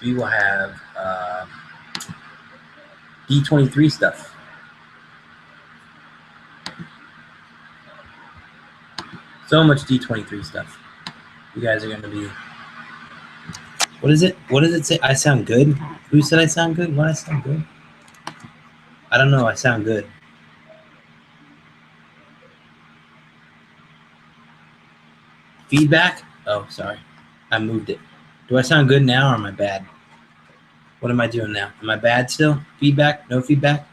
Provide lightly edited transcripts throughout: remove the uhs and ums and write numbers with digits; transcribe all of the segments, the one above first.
we will have D23 stuff. So much D23 stuff. You guys are going to be... What is it? What does it say? I sound good? Who said I sound good? What, I sound good? I don't know. I sound good. Feedback? Oh, sorry. I moved it. Do I sound good now or am I bad? What am I doing now? Am I bad still? Feedback? No feedback?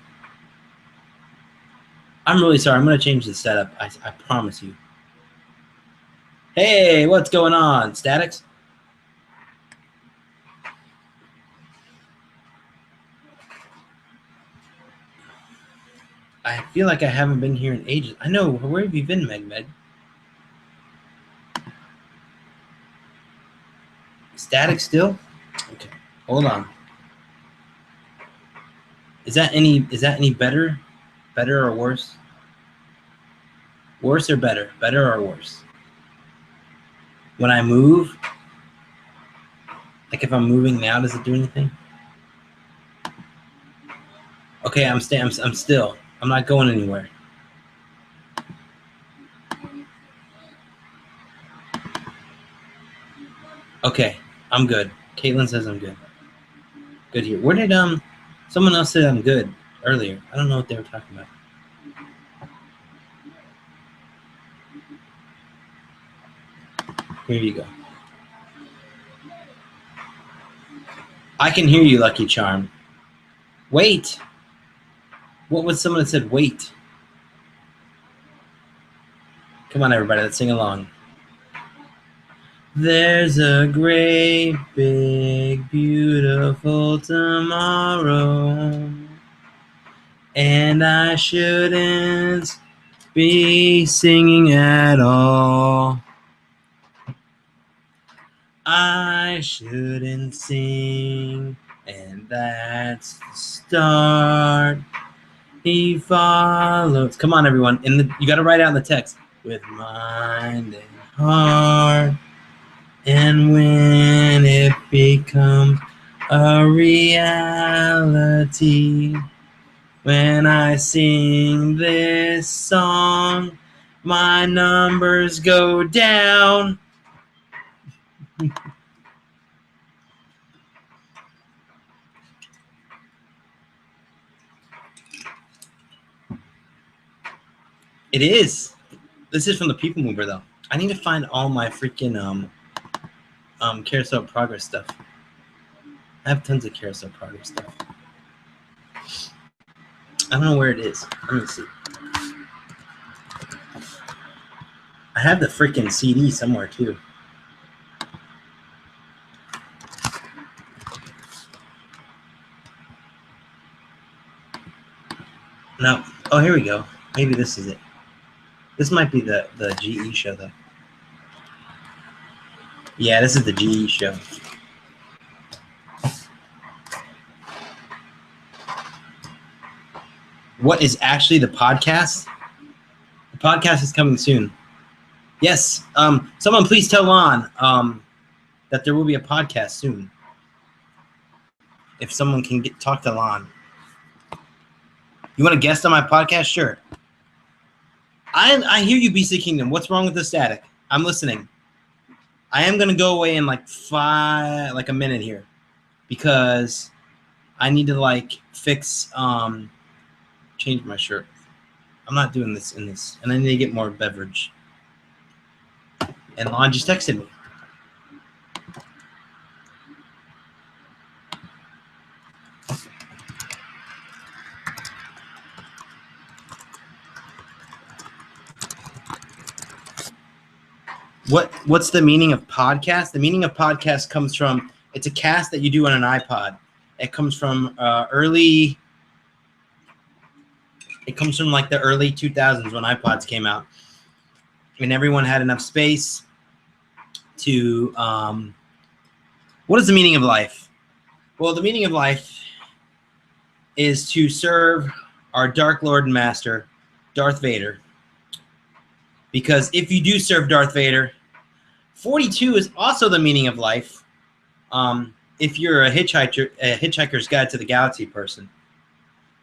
I'm really sorry. I'm going to change the setup. I promise you. Hey, what's going on? Statics? I feel like I haven't been here in ages. I know. Where have you been, Meg? Static still? Okay. Hold on. Is that any better? Better or worse? Worse or better? Better or worse? When I move, like if I'm moving now, does it do anything? Okay, I'm still. I'm not going anywhere. Okay, I'm good. Caitlin says I'm good. Good here. Where did someone else said I'm good earlier? I don't know what they were talking about. Here you go. I can hear you, Lucky Charm. Wait. What was someone that said wait? Come on, everybody. Let's sing along. There's a great, big, beautiful tomorrow, and I shouldn't be singing at all. I shouldn't sing, and that's the start. He follows. Come on, everyone. You got to write out in the text. With mind and heart. And when it becomes a reality, when I sing this song, my numbers go down. It is. This is from the People Mover, though. I need to find all my freaking Carousel Progress stuff. I have tons of Carousel Progress stuff. I don't know where it is. Let me see. I have the freaking CD somewhere, too. No. Oh, here we go. Maybe this is it. This might be the GE show, though. Yeah, this is the GE show. What is actually the podcast? The podcast is coming soon. Yes. Someone please tell Lon that there will be a podcast soon. If someone can talk to Lon. You want to guest on my podcast? Sure. I hear you, BC Kingdom. What's wrong with the static? I'm listening. I am going to go away in like a minute here because I need to fix, change my shirt. I'm not doing this in this. And I need to get more beverage. And Lon just texted me. What's the meaning of podcast? The meaning of podcast comes from, it's a cast that you do on an iPod. It comes from like the early 2000s when iPods came out. And everyone had enough space to, what is the meaning of life? Well, the meaning of life is to serve our Dark Lord and Master, Darth Vader. Because if you do serve Darth Vader, 42 is also the meaning of life. if you're a Hitchhiker's Guide to the Galaxy person.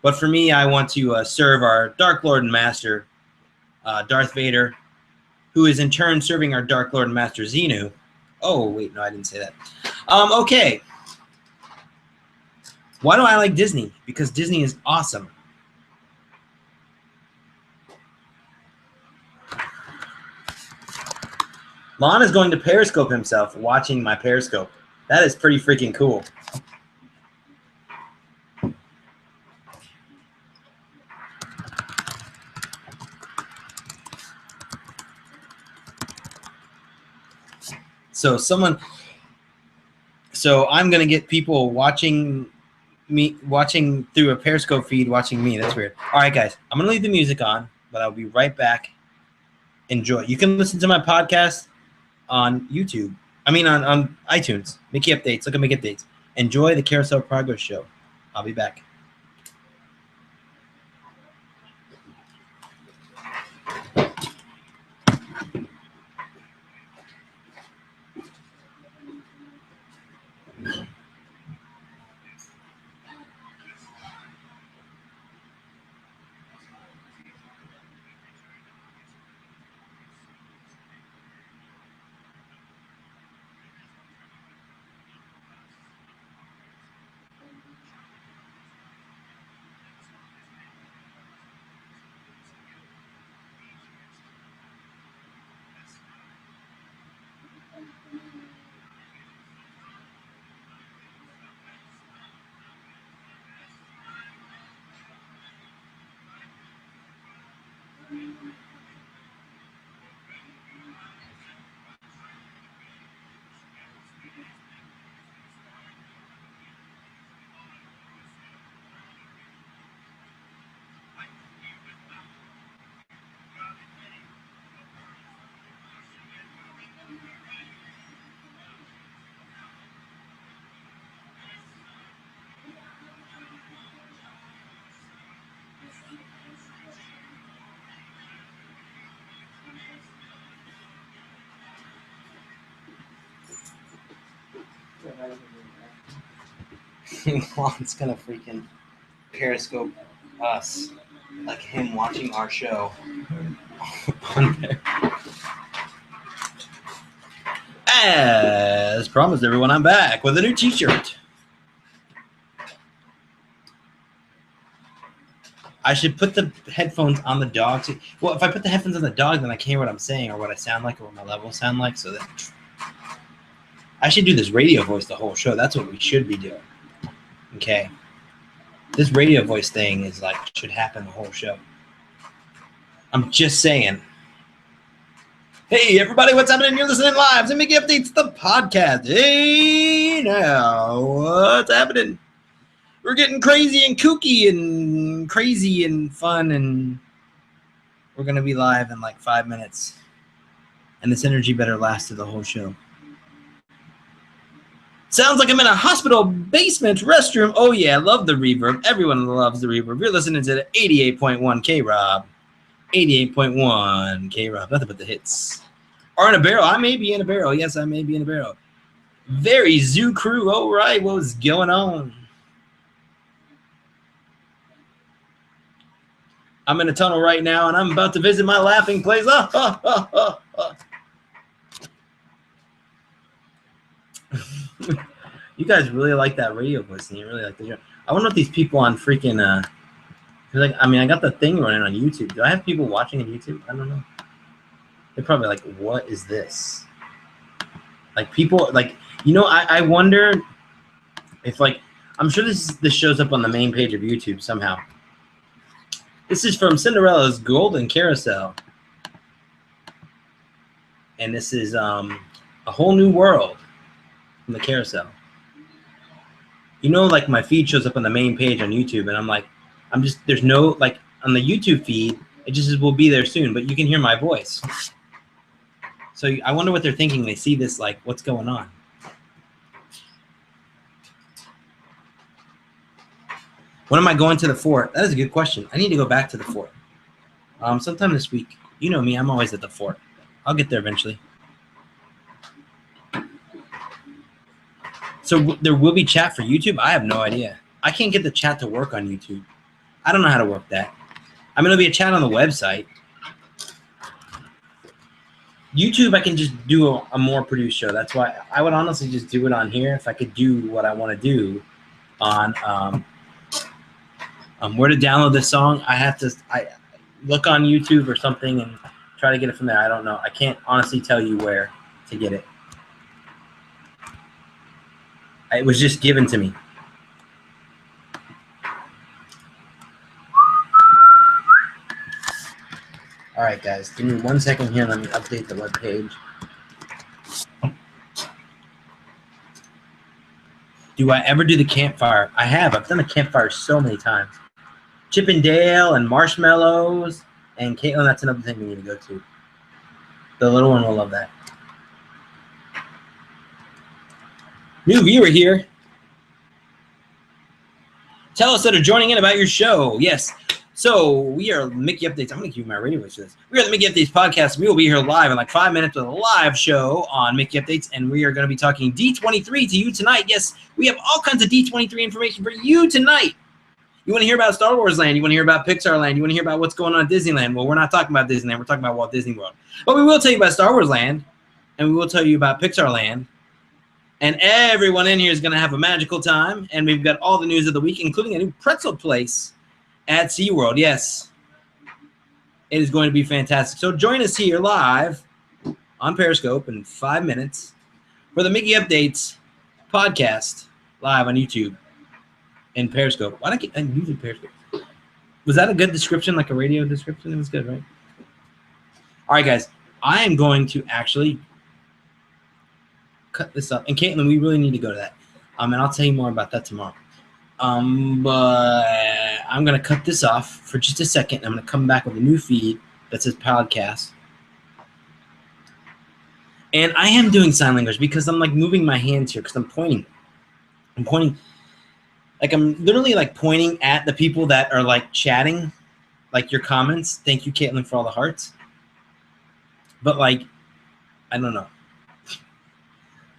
But for me, I want to serve our Dark Lord and Master, Darth Vader, who is in turn serving our Dark Lord and Master Xenu. Oh, wait, no, I didn't say that. Okay. Why do I like Disney? Because Disney is awesome. Lon is going to Periscope himself, watching my Periscope. That is pretty freaking cool. So I'm gonna get people watching through a Periscope feed, watching me. That's weird. All right, guys, I'm gonna leave the music on, but I'll be right back. Enjoy. You can listen to my podcast on YouTube. I mean, on iTunes. Mickey Updates. Look at Mickey Updates. Enjoy the Carousel Progress Show. I'll be back. Lon's gonna freaking Periscope us, like him watching our show on there. As promised, everyone, I'm back with a new t-shirt. I should put the headphones on the dog. Well, if I put the headphones on the dog, then I can't hear what I'm saying or what I sound like or what my levels sound like. So that I should do this radio voice the whole show. That's what we should be doing. Okay. This radio voice thing is like should happen the whole show. I'm just saying. Hey, everybody, what's happening? You're listening live to Mickey Updates the podcast. Hey, now, what's happening? We're getting crazy and kooky and crazy and fun, and we're going to be live in like 5 minutes. And this energy better last through the whole show. Sounds like I'm in a hospital basement restroom. Oh, yeah, I love the reverb. Everyone loves the reverb. You're listening to the 88.1 K-Rob. 88.1 K-Rob. Nothing but the hits. Or in a barrel. I may be in a barrel. Yes, I may be in a barrel. Very Zoo Crew. All right, what's going on? I'm in a tunnel right now, and I'm about to visit my laughing place. You guys really like that radio voice, and you really like the show. I wonder if these people on freaking like, I mean, I got the thing running on YouTube. Do I have people watching on YouTube? I don't know. They're probably like, what is this? Like people, like, you know, I wonder if, like, I'm sure this shows up on the main page of YouTube somehow. This is from Cinderella's Golden Carousel. And this is a whole new world from the carousel. You know, like my feed shows up on the main page on YouTube, and I'm like, there's no, like, on the YouTube feed, it just will be there soon, but you can hear my voice. So I wonder what they're thinking. They see this, like, what's going on? When am I going to the fort? That is a good question. I need to go back to the fort. Sometime this week. You know me, I'm always at the fort. I'll get there eventually. So there will be chat for YouTube? I have no idea. I can't get the chat to work on YouTube. I don't know how to work that. I mean, there'll be a chat on the website. YouTube, I can just do a more produced show. That's why I would honestly just do it on here if I could do what I want to do on where to download this song. I look on YouTube or something and try to get it from there. I don't know. I can't honestly tell you where to get it. It was just given to me. All right, guys, give me 1 second here. Let me update the web page. Do I ever do the campfire? I have. I've done the campfire so many times. Chip and Dale and marshmallows and Caitlin. That's another thing we need to go to. The little one will love that. New viewer here. Tell us that are joining in about your show. Yes. So we are Mickey Updates. I'm going to give you my radio voice for this. We are the Mickey Updates podcast. We will be here live in like 5 minutes with a live show on Mickey Updates, and we are going to be talking D23 to you tonight. Yes, we have all kinds of D23 information for you tonight. You want to hear about Star Wars Land? You want to hear about Pixar Land? You want to hear about what's going on at Disneyland? Well, we're not talking about Disneyland. We're talking about Walt Disney World. But we will tell you about Star Wars Land, and we will tell you about Pixar Land. And everyone in here is going to have a magical time. And we've got all the news of the week, including a new pretzel place at SeaWorld. Yes, it is going to be fantastic. So join us here live on Periscope in 5 minutes for the Mickey Updates podcast live on YouTube and Periscope. Why don't I usually Periscope? Was that a good description, like a radio description? It was good, right? All right, guys. I am going to actually cut this up. And Caitlin, we really need to go to that. And I'll tell you more about that tomorrow. But I'm going to cut this off for just a second. I'm going to come back with a new feed that says podcast. And I am doing sign language because I'm like moving my hands here because I'm pointing. Like I'm literally like pointing at the people that are like chatting, like your comments. Thank you, Caitlin, for all the hearts. But like, I don't know.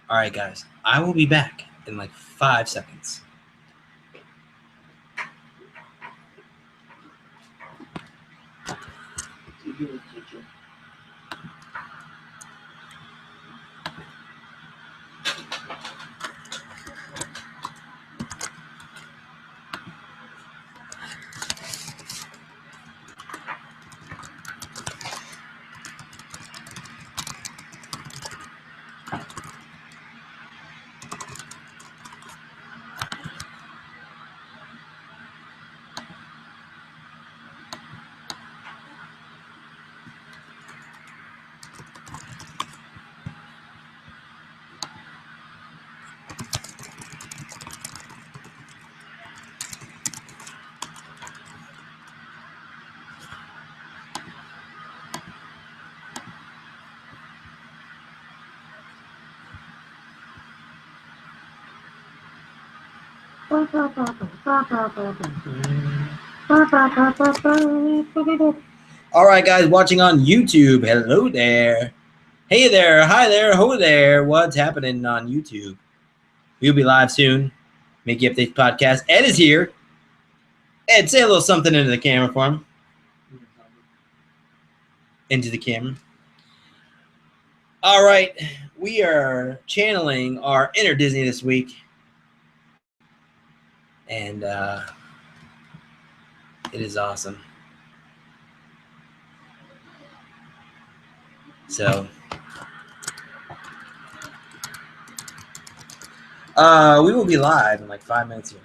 All right, guys, I will be back in like 5 seconds. All right, guys, watching on YouTube, hello there. Hey there, hi there, ho there. What's happening on YouTube? We'll be live soon. Mickey Updates Podcast. Ed is here. Ed, say a little something into the camera for him. Into the camera. All right, we are channeling our inner Disney this week. And it is awesome. So we will be live in like 5 minutes here.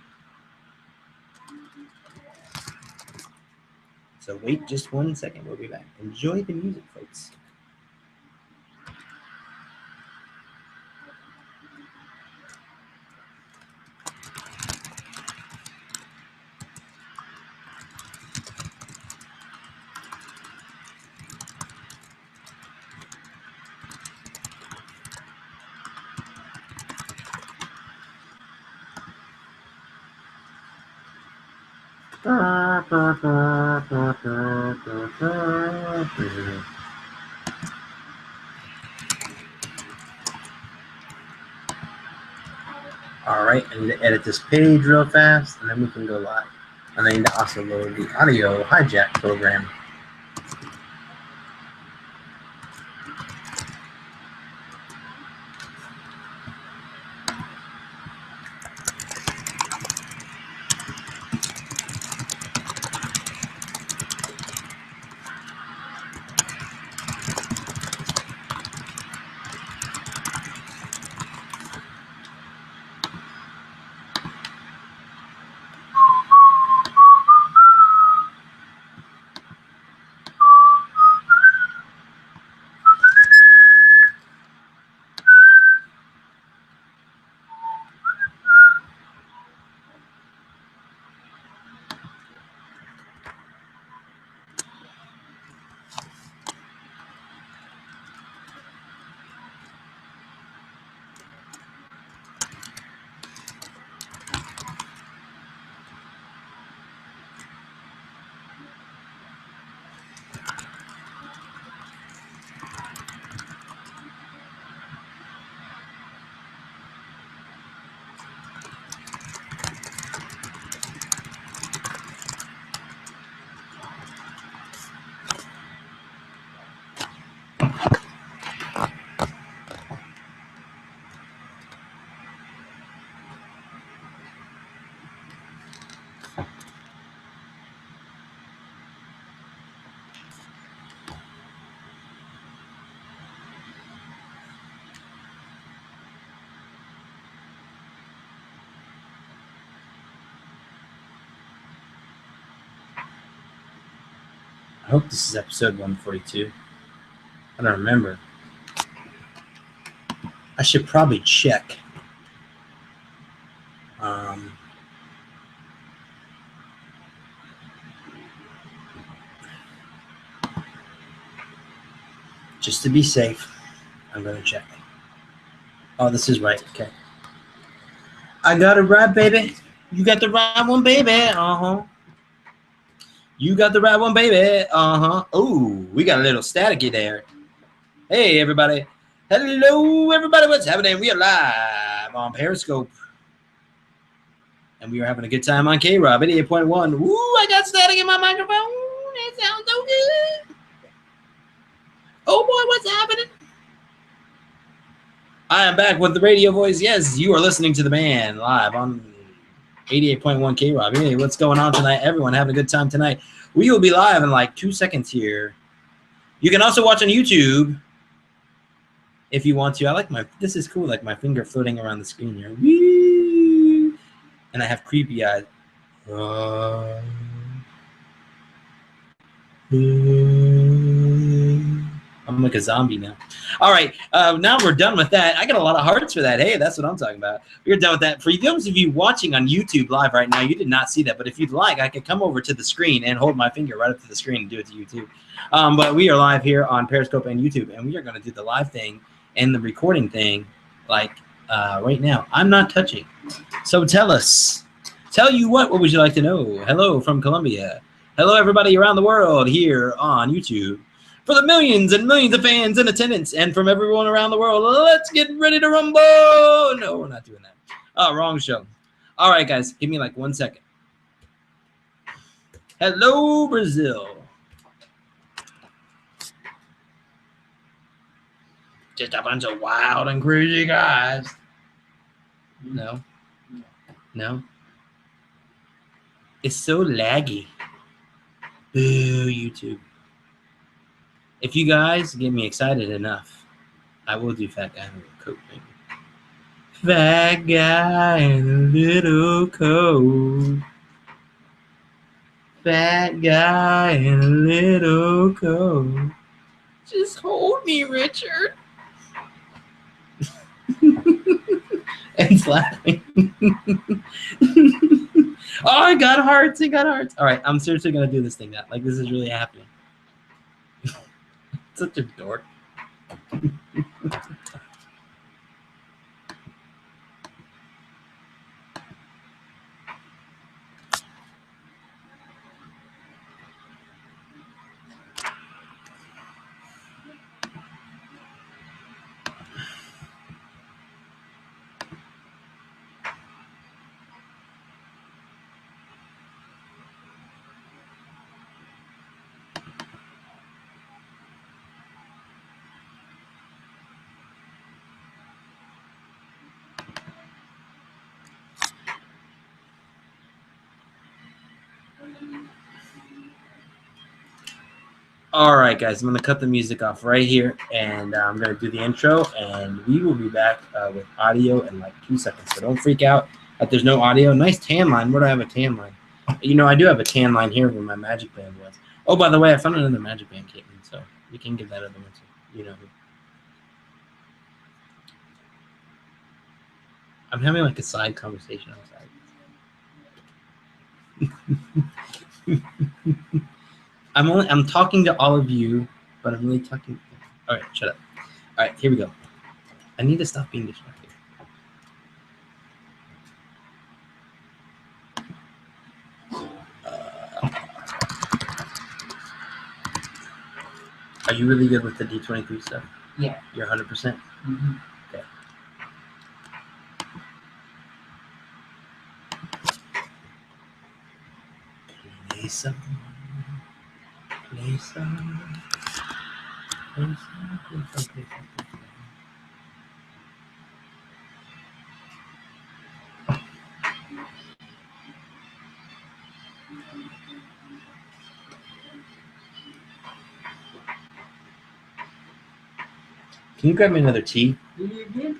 So wait just 1 second. We'll be back. Enjoy the music, folks. All right, I need to edit this page real fast, and then we can go live. And I need to also load the audio hijack program. I hope this is episode 142. I don't remember. I should probably check. Just to be safe, I'm going to check. Oh, this is right. Okay. I got it right, baby. You got the right one, baby. Uh-huh. You got the right one, baby. Uh-huh. Oh, we got a little staticky there. Hey, everybody. Hello, everybody. What's happening? We are live on Periscope. And we are having a good time on K-Rob 88.1. Woo, I got static in my microphone. That sounds so good. Oh, boy, what's happening? I am back with the radio voice. Yes, you are listening to the man live on 88.1 K-Rob. Hey, what's going on tonight? Everyone having a good time tonight. We will be live in like 2 seconds here. You can also watch on YouTube if you want to. I like this is cool, like my finger floating around the screen here. Woo! And I have creepy eyes. I'm like a zombie now. All right, now we're done with that. I got a lot of hearts for that. Hey, that's what I'm talking about. We're done with that. For those of you watching on YouTube live right now, you did not see that, but if you'd like, I could come over to the screen and hold my finger right up to the screen and do it to YouTube. But we are live here on Periscope and YouTube, and we are going to do the live thing and the recording thing like right now. I'm not touching. So tell you what would you like to know? Hello from Colombia. Hello, everybody around the world here on YouTube. For the millions and millions of fans in attendance and from everyone around the world, let's get ready to rumble. No, we're not doing that. Oh, wrong show. All right, guys, give me like 1 second. Hello, Brazil. Just a bunch of wild and crazy guys. No. It's so laggy. Boo, YouTube. If you guys get me excited enough, I will do Fat Guy in a Little Coat. Maybe. Fat guy in a little coat. Fat guy in a little coat. Just hold me, Richard. And it's laughing. Oh, I got hearts. All right, I'm seriously going to do this thing now. Like, this is really happening. Such a dork. All right, guys, I'm going to cut the music off right here, and I'm going to do the intro, and we will be back with audio in like 2 seconds. So don't freak out that there's no audio. Nice tan line. Where do I have a tan line? You know, I do have a tan line here where my magic band was. Oh, by the way, I found another magic band, Caitlin, so you can give that other one to you know who. I'm having like a side conversation outside. I'm talking to all of you, but I'm really talking. All right, shut up. All right, here we go. I need to stop being distracted. Are you really good with the D23 stuff? Yeah. You're 100%? Mm-hmm. Okay. Play some. Play some. Play some. Play some. Play some. Can you grab me another tea? Mm-hmm.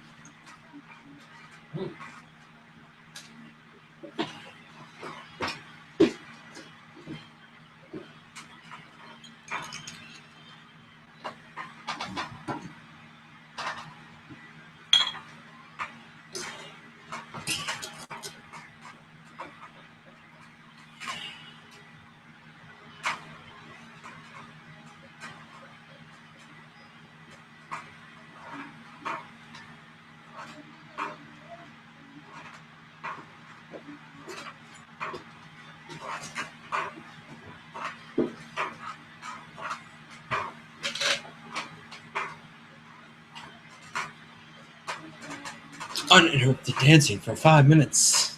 Uninterrupted dancing for 5 minutes.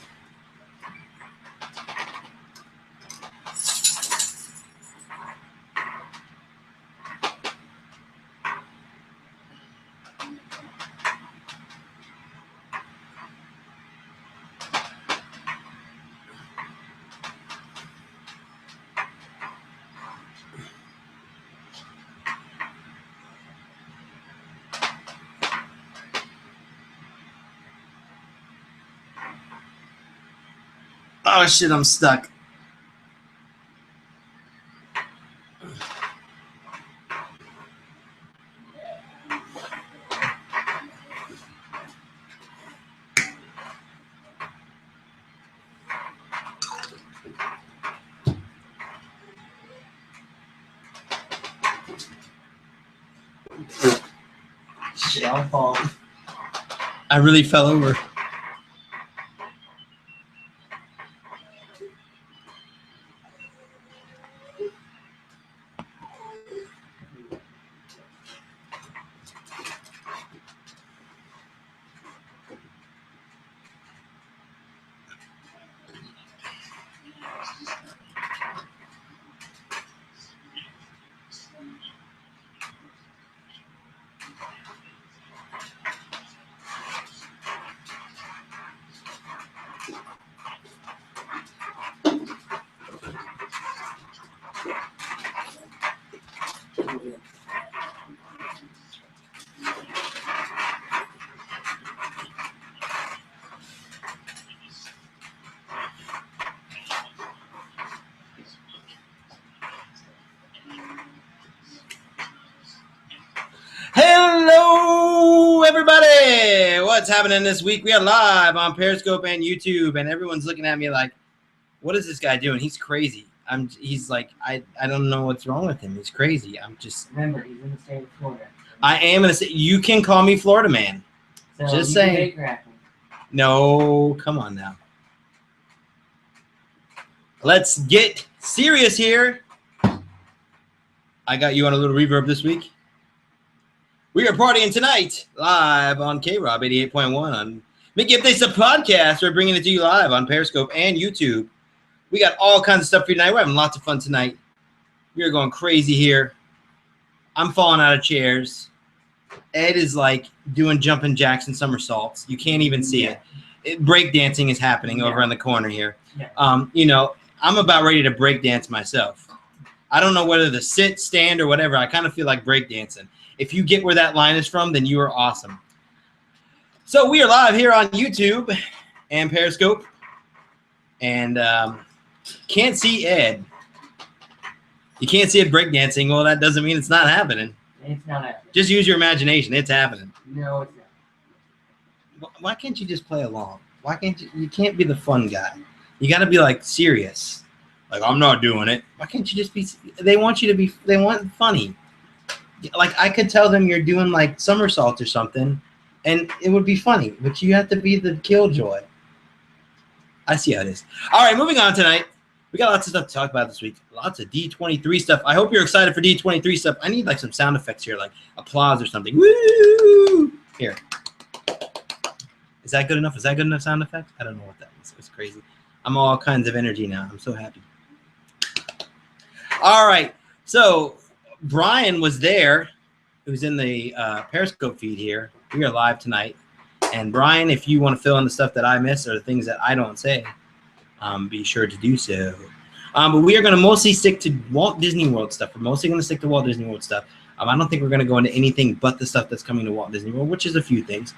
Oh shit, I'm stuck. Shit, I'll fall. I really fell over. Hello, everybody! What's happening this week? We are live on Periscope and YouTube, and everyone's looking at me like, "What is this guy doing? He's crazy." He's like, I don't know what's wrong with him. He's crazy. Remember, he's in the state of Florida. I am gonna say you can call me Florida man. So Just you saying. can bake grapple. No, come on now. Let's get serious here. I got you on a little reverb this week. We are partying tonight live on K-Rob 88.1 on MickeyUpdates Podcast. We're bringing it to you live on Periscope and YouTube. We got all kinds of stuff for you tonight. We're having lots of fun tonight. We are going crazy here. I'm falling out of chairs. Ed is like doing jumping jacks and somersaults. You can't even see it. Break dancing is happening over in the corner here. Yeah. You know, I'm about ready to break dance myself. I don't know whether the sit, stand, or whatever. I kind of feel like breakdancing. If you get where that line is from, then you are awesome. So we are live here on YouTube and Periscope. And can't see Ed. You can't see it breakdancing. Well, that doesn't mean it's not happening. It's not happening. Just use your imagination. It's happening. No, it's not. Why can't you just play along? Why can't you? You can't be the fun guy. You got to be like serious. Like, I'm not doing it. Why can't you just be? They want you to be. They want funny. Like, I could tell them you're doing like somersaults or something, and it would be funny. But you have to be the killjoy. I see how it is. All right, moving on tonight. We got lots of stuff to talk about this week. Lots of D23 stuff. I hope you're excited for D23 stuff. I need like some sound effects here, like applause or something. Woo! Here. Is that good enough? Is that good enough sound effects? I don't know what that is. It's crazy. I'm all kinds of energy now. I'm so happy. All right. So Brian was there, who's in the Periscope feed here. We are live tonight. And Brian, if you want to fill in the stuff that I miss or the things that I don't say, be sure to do so. But we are going to mostly stick to Walt Disney World stuff. We're mostly going to stick to Walt Disney World stuff. I don't think we're going to go into anything but the stuff that's coming to Walt Disney World, which is a few things.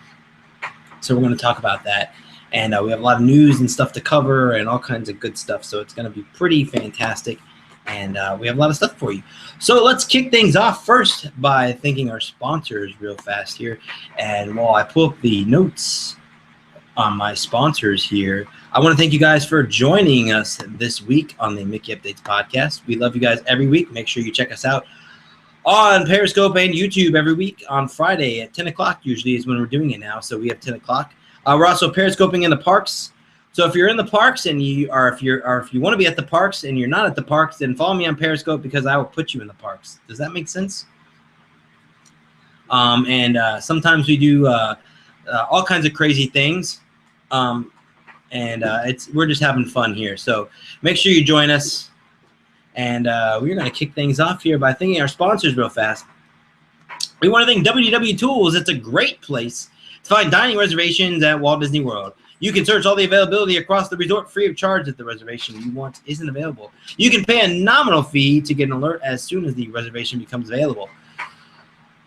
So we're going to talk about that. And we have a lot of news and stuff to cover and all kinds of good stuff. So it's going to be pretty fantastic. And we have a lot of stuff for you. So let's kick things off first by thanking our sponsors real fast here. And while I pull up the notes on my sponsors here, I want to thank you guys for joining us this week on the Mickey Updates Podcast. We love you guys every week. Make sure you check us out on Periscope and YouTube every week on Friday at 10 o'clock usually is when we're doing it now. So we have 10 o'clock. We're also Periscoping in the parks. So if you're in the parks and if you want to be at the parks and you're not at the parks, then follow me on Periscope because I will put you in the parks. Does that make sense? Sometimes we do all kinds of crazy things. We're just having fun here. So make sure you join us. And we're going to kick things off here by thanking our sponsors real fast. We want to thank WW Tools. It's a great place to find dining reservations at Walt Disney World. You can search all the availability across the resort free of charge if the reservation you want isn't available. You can pay a nominal fee to get an alert as soon as the reservation becomes available.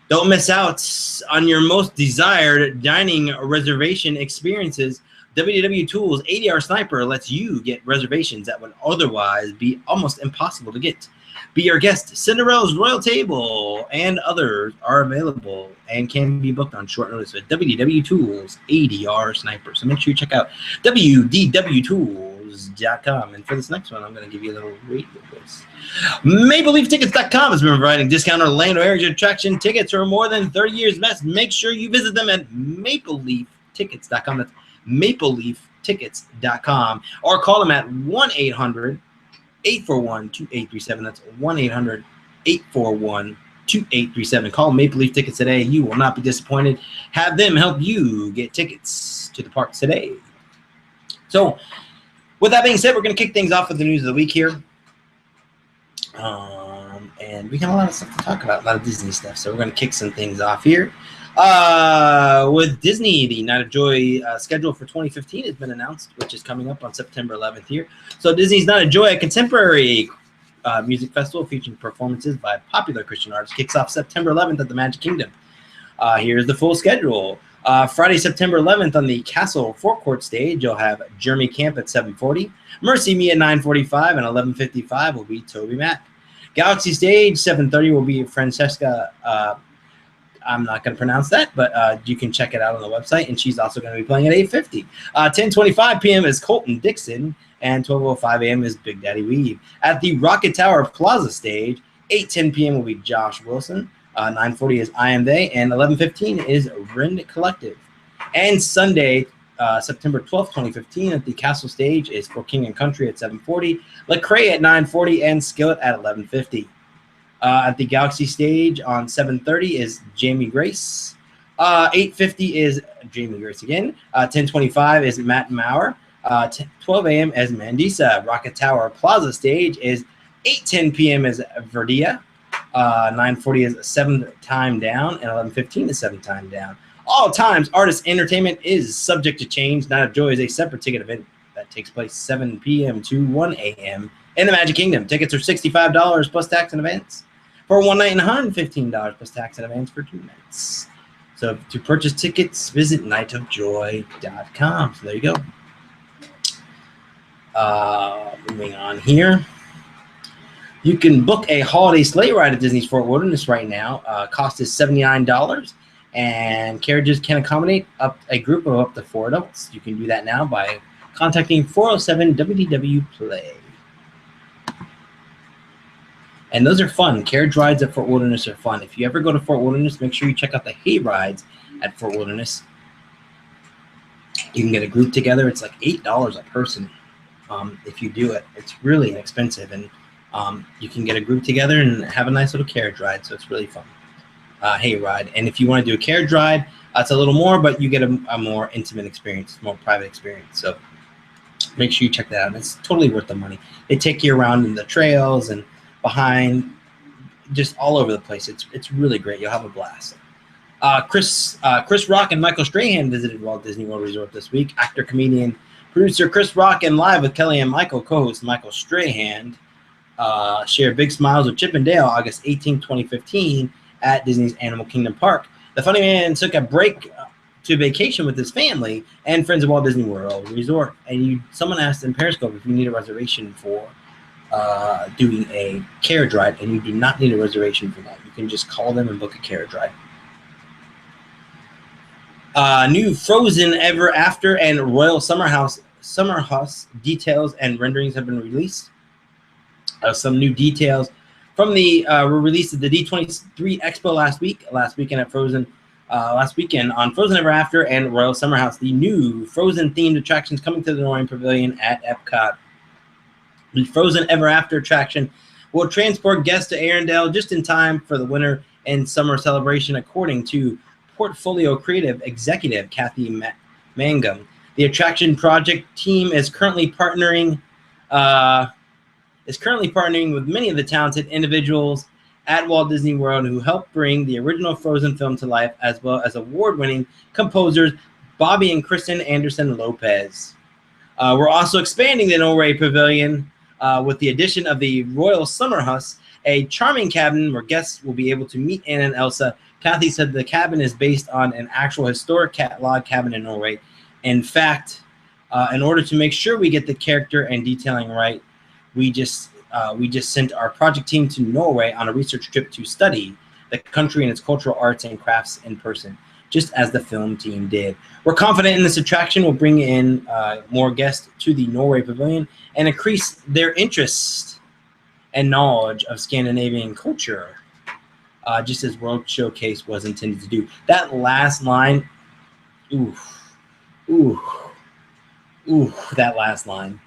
Don't miss out on your most desired dining reservation experiences. WW Tools ADR Sniper lets you get reservations that would otherwise be almost impossible to get. Be Your Guest, Cinderella's Royal Table, and others are available and can be booked on short notice at WW Tools ADR Sniper. So make sure you check out wdwtools.com. And for this next one, I'm going to give you a little radio voice. MapleLeafTickets.com has been providing discount Orlando area attraction tickets for more than 30 years. Make sure you visit them at MapleLeafTickets.com. That's MapleLeafTickets.com, or call them at 1-800-841-2837. That's 1-800-841-2837. Call Maple Leaf Tickets today. You will not be disappointed. Have them help you get tickets to the parks today. So, with that being said, we're going to kick things off with the news of the week here. And we got a lot of stuff to talk about, a lot of Disney stuff. So we're going to kick some things off here. With Disney, the Night of Joy schedule for 2015 has been announced, which is coming up on September 11th here. So Disney's Night of Joy, a contemporary music festival featuring performances by popular Christian artists, kicks off September 11th at the Magic Kingdom. Here's the full schedule. Friday, September 11th on the Castle Forecourt stage, you'll have Jeremy Camp at 7:40, Mercy Me at 9:45, and 11:55 will be Toby Mac. Galaxy stage, 7:30 will be Francesca. I'm not going to pronounce that, but you can check it out on the website, and she's also going to be playing at 8:50. 10:25 p.m. is Colton Dixon, and 12:05 a.m. is Big Daddy Weave. At the Rocket Tower Plaza stage, 8:10 p.m. will be Josh Wilson, 9:40 is I Am They, and 11:15 is Rind Collective. And Sunday, September 12th, 2015, at the Castle stage is For King and Country at 7:40, Lecrae at 9:40, and Skillet at 11:50. At the Galaxy stage on 7:30 is Jamie Grace. 8:50 is Jamie Grace again. 10:25 is Matt Maurer. 12 a.m. is Mandisa. Rocket Tower Plaza stage is 8:10 p.m. is Verdia. 9:40 is Seventh Time Down, and 11:15 is Seventh Time Down. All times, Artist Entertainment is subject to change. Night of Joy is a separate ticket event that takes place 7 p.m. to 1 a.m. in the Magic Kingdom. Tickets are $65 plus tax and advance for one night and $115 plus tax and advance for 2 nights. So to purchase tickets, visit nightofjoy.com. So there you go. Moving on here. You can book a holiday sleigh ride at Disney's Fort Wilderness right now. Cost is $79, and carriages can accommodate up a group of up to 4 adults. You can do that now by contacting 407-WDW-PLAY. And those are fun. Carriage rides at Fort Wilderness are fun. If you ever go to Fort Wilderness, make sure you check out the hay rides at Fort Wilderness. You can get a group together. It's like $8 a person if you do it. It's really inexpensive. And you can get a group together and have a nice little carriage ride. So it's really fun. Hay ride. And if you want to do a carriage ride, it's a little more, but you get a more intimate experience, more private experience. So make sure you check that out. It's totally worth the money. They take you around in the trails and behind, just all over the place. It's really great. You'll have a blast. Chris Rock and Michael Strahan visited Walt Disney World Resort this week. Actor, comedian, producer Chris Rock and Live with Kelly and Michael co-host Michael Strahan shared big smiles with Chip and Dale August 18, 2015 at Disney's Animal Kingdom Park. The funny man took a break to vacation with his family and friends at Walt Disney World Resort. And someone asked in Periscope if you need a reservation for doing a carriage ride, and you do not need a reservation for that. You can just call them and book a carriage ride. New Frozen Ever After and Royal Summer House details and renderings have been released. Some new details from the were released at the D23 Expo last weekend at Frozen. Last weekend on Frozen Ever After and Royal Summer House, the new Frozen themed attractions coming to the Northern Pavilion at Epcot. The Frozen Ever After attraction will transport guests to Arendelle just in time for the winter and summer celebration, according to Portfolio Creative Executive Kathy Mangum. The attraction project team is currently partnering with many of the talented individuals at Walt Disney World who helped bring the original Frozen film to life, as well as award-winning composers Bobby and Kristen Anderson-Lopez. We're also expanding the Norway Pavilion with the addition of the Royal Summer House, a charming cabin where guests will be able to meet Anna and Elsa. Kathy said the cabin is based on an actual historic log cabin in Norway. In fact, in order to make sure we get the character and detailing right, we just sent our project team to Norway on a research trip to study the country and its cultural arts and crafts in person, just as the film team did. We're confident in this attraction will bring in more guests to the Norway Pavilion and increase their interest and knowledge of Scandinavian culture, just as World Showcase was intended to do. That last line, that last line,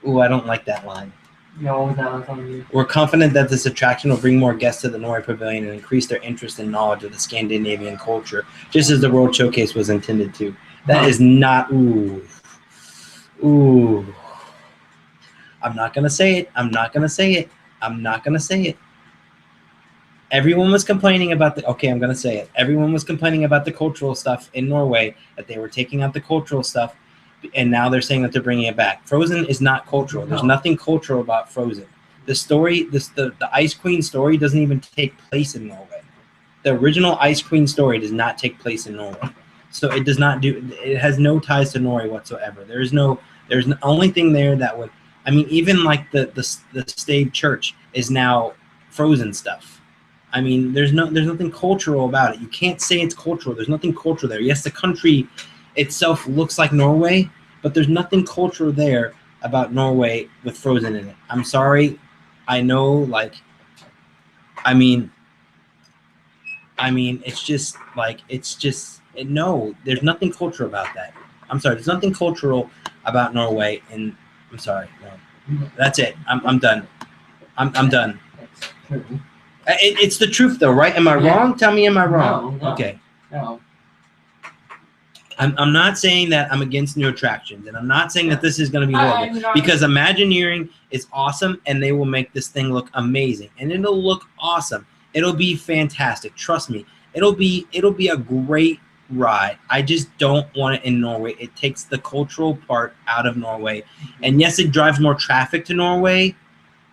I don't like that line. No, that was on you. We're confident that this attraction will bring more guests to the Norway Pavilion and increase their interest and knowledge of the Scandinavian culture, just as the World Showcase was intended to. That is not, I'm not going to say it. I'm not going to say it. Everyone was complaining about I'm going to say it. Everyone was complaining about the cultural stuff in Norway, that they were taking out the cultural stuff, and now they're saying that they're bringing it back. Frozen is not cultural. There's nothing cultural about Frozen. The story, the Ice Queen story doesn't even take place in Norway. The original Ice Queen story does not take place in Norway. So it has no ties to Norway whatsoever. There's the only thing there that would, even like the Stave Church is now Frozen stuff. There's nothing cultural about it. You can't say it's cultural. There's nothing cultural there. Yes, the country itself looks like Norway, but there's nothing cultural there about Norway with Frozen in it. I'm sorry. I know, no, there's nothing cultural about that. I'm sorry. There's nothing cultural about Norway, and I'm sorry. No, that's it. I'm done. I'm done. It's the truth, though, right? Am I wrong? Tell me, am I wrong? No. Okay. No. I'm not saying that I'm against new attractions, and I'm not saying that this is going to be horrible, because Imagineering is awesome, and they will make this thing look amazing, and it'll look awesome. It'll be fantastic. Trust me. It'll be a great ride. I just don't want it in Norway. It takes the cultural part out of Norway. And yes, it drives more traffic to Norway,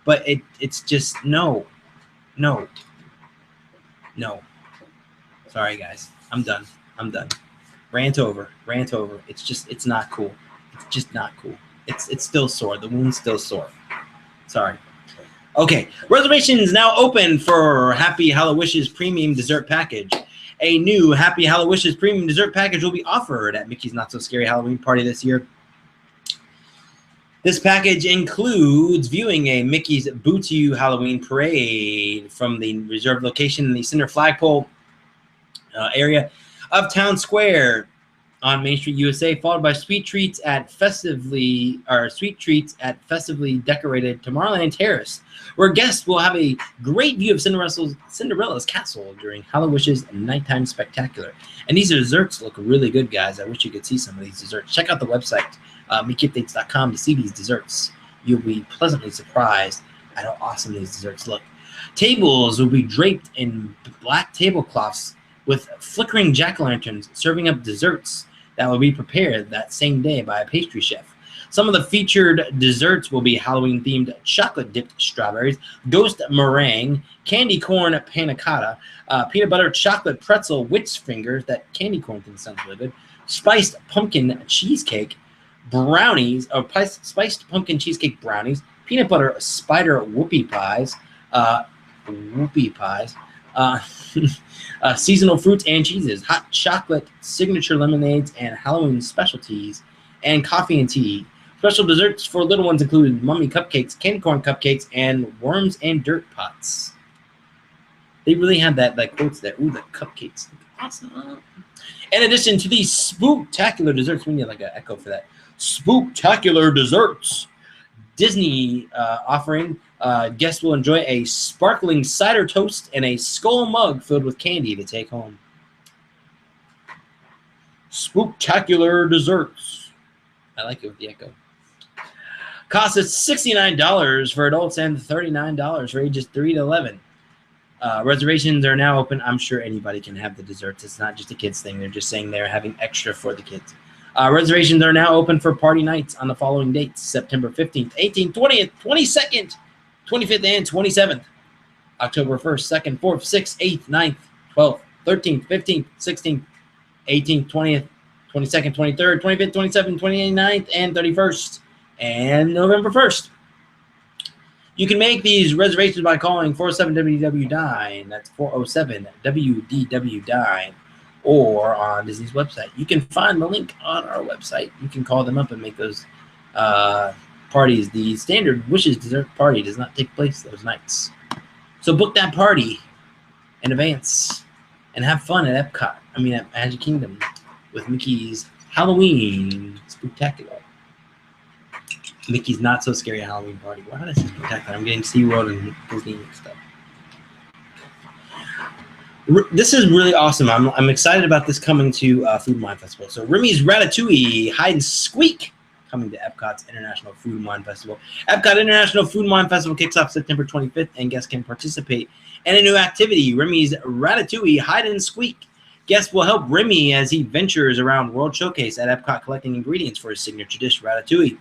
but it's just no. Sorry, guys. I'm done. Rant over. It's not cool. It's just not cool. It's still sore. The wound's still sore. Sorry. Okay. Reservations now open for Happy Hallowishes Premium Dessert Package. A new Happy Hallowishes Premium Dessert Package will be offered at Mickey's Not So Scary Halloween Party this year. This package includes viewing a Mickey's Boo to You Halloween Parade from the reserved location in the center flagpole area of Town Square on Main Street, USA, followed by sweet treats at festively decorated Tomorrowland Terrace, where guests will have a great view of Cinderella's castle during Hallowishes Nighttime Spectacular. And these desserts look really good, guys. I wish you could see some of these desserts. Check out the website, MickeyUpdates.com, to see these desserts. You'll be pleasantly surprised at how awesome these desserts look. Tables will be draped in black tablecloths with flickering jack-o'-lanterns serving up desserts that will be prepared that same day by a pastry chef. Some of the featured desserts will be Halloween-themed chocolate-dipped strawberries, ghost meringue, candy corn panna cotta, peanut butter chocolate pretzel witch fingers, that candy corn thing sounds really good, spiced pumpkin cheesecake brownies, or spiced pumpkin cheesecake brownies, peanut butter spider whoopie pies, seasonal fruits and cheeses, hot chocolate signature lemonades and Halloween specialties, and coffee and tea. Special desserts for little ones include mummy cupcakes, candy corn cupcakes, and worms and dirt pots. They really had that quotes there. Ooh, the cupcakes. Awesome. In addition to these spooktacular desserts, we need like an echo for that. Spooktacular desserts. Disney offering. Guests will enjoy a sparkling cider toast and a skull mug filled with candy to take home. Spooktacular desserts. I like it with the echo. Cost is $69 for adults and $39 for ages 3 to 11. Reservations are now open. I'm sure anybody can have the desserts. It's not just a kids thing. They're just saying they're having extra for the kids. Reservations are now open for party nights on the following dates: September 15th, 18th, 20th, 22nd, 25th, and 27th. October 1st, 2nd, 4th, 6th, 8th, 9th, 12th, 13th, 15th, 16th, 18th, 20th, 22nd, 23rd, 25th, 27th, 29th, and 31st, and November 1st. You can make these reservations by calling 407-WDW-DINE. That's 407-WDW-DINE. Or on Disney's website. You can find the link on our website. You can call them up and make those parties. The standard Wishes dessert party does not take place those nights. So book that party in advance and have fun at Epcot. At Magic Kingdom with Mickey's Halloween Spooktacular. Mickey's Not So Scary Halloween Party. Why did I say spectacular? I'm getting SeaWorld and Disney mixed up. This is really awesome. I'm excited about this coming to Food and Wine Festival. So Remy's Ratatouille Hide and Squeak coming to Epcot's International Food and Wine Festival. Epcot International Food and Wine Festival kicks off September 25th, and guests can participate in a new activity, Remy's Ratatouille Hide and Squeak. Guests will help Remy as he ventures around World Showcase at Epcot collecting ingredients for his signature dish, Ratatouille.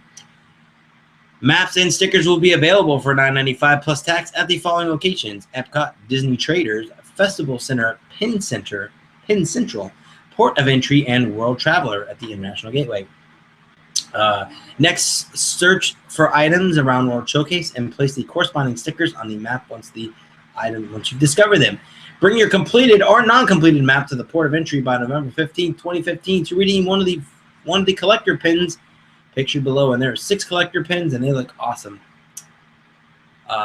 Maps and stickers will be available for $9.95 plus tax at the following locations: Epcot, Disney Traders, Festival Center, Penn Central, Port of Entry, and World Traveler at the International Gateway. Next, search for items around World Showcase and place the corresponding stickers on the map once you discover them. Bring your completed or non-completed map to the Port of Entry by November 15, 2015 to redeem one of the collector pins pictured below. And there are 6 collector pins, and they look awesome.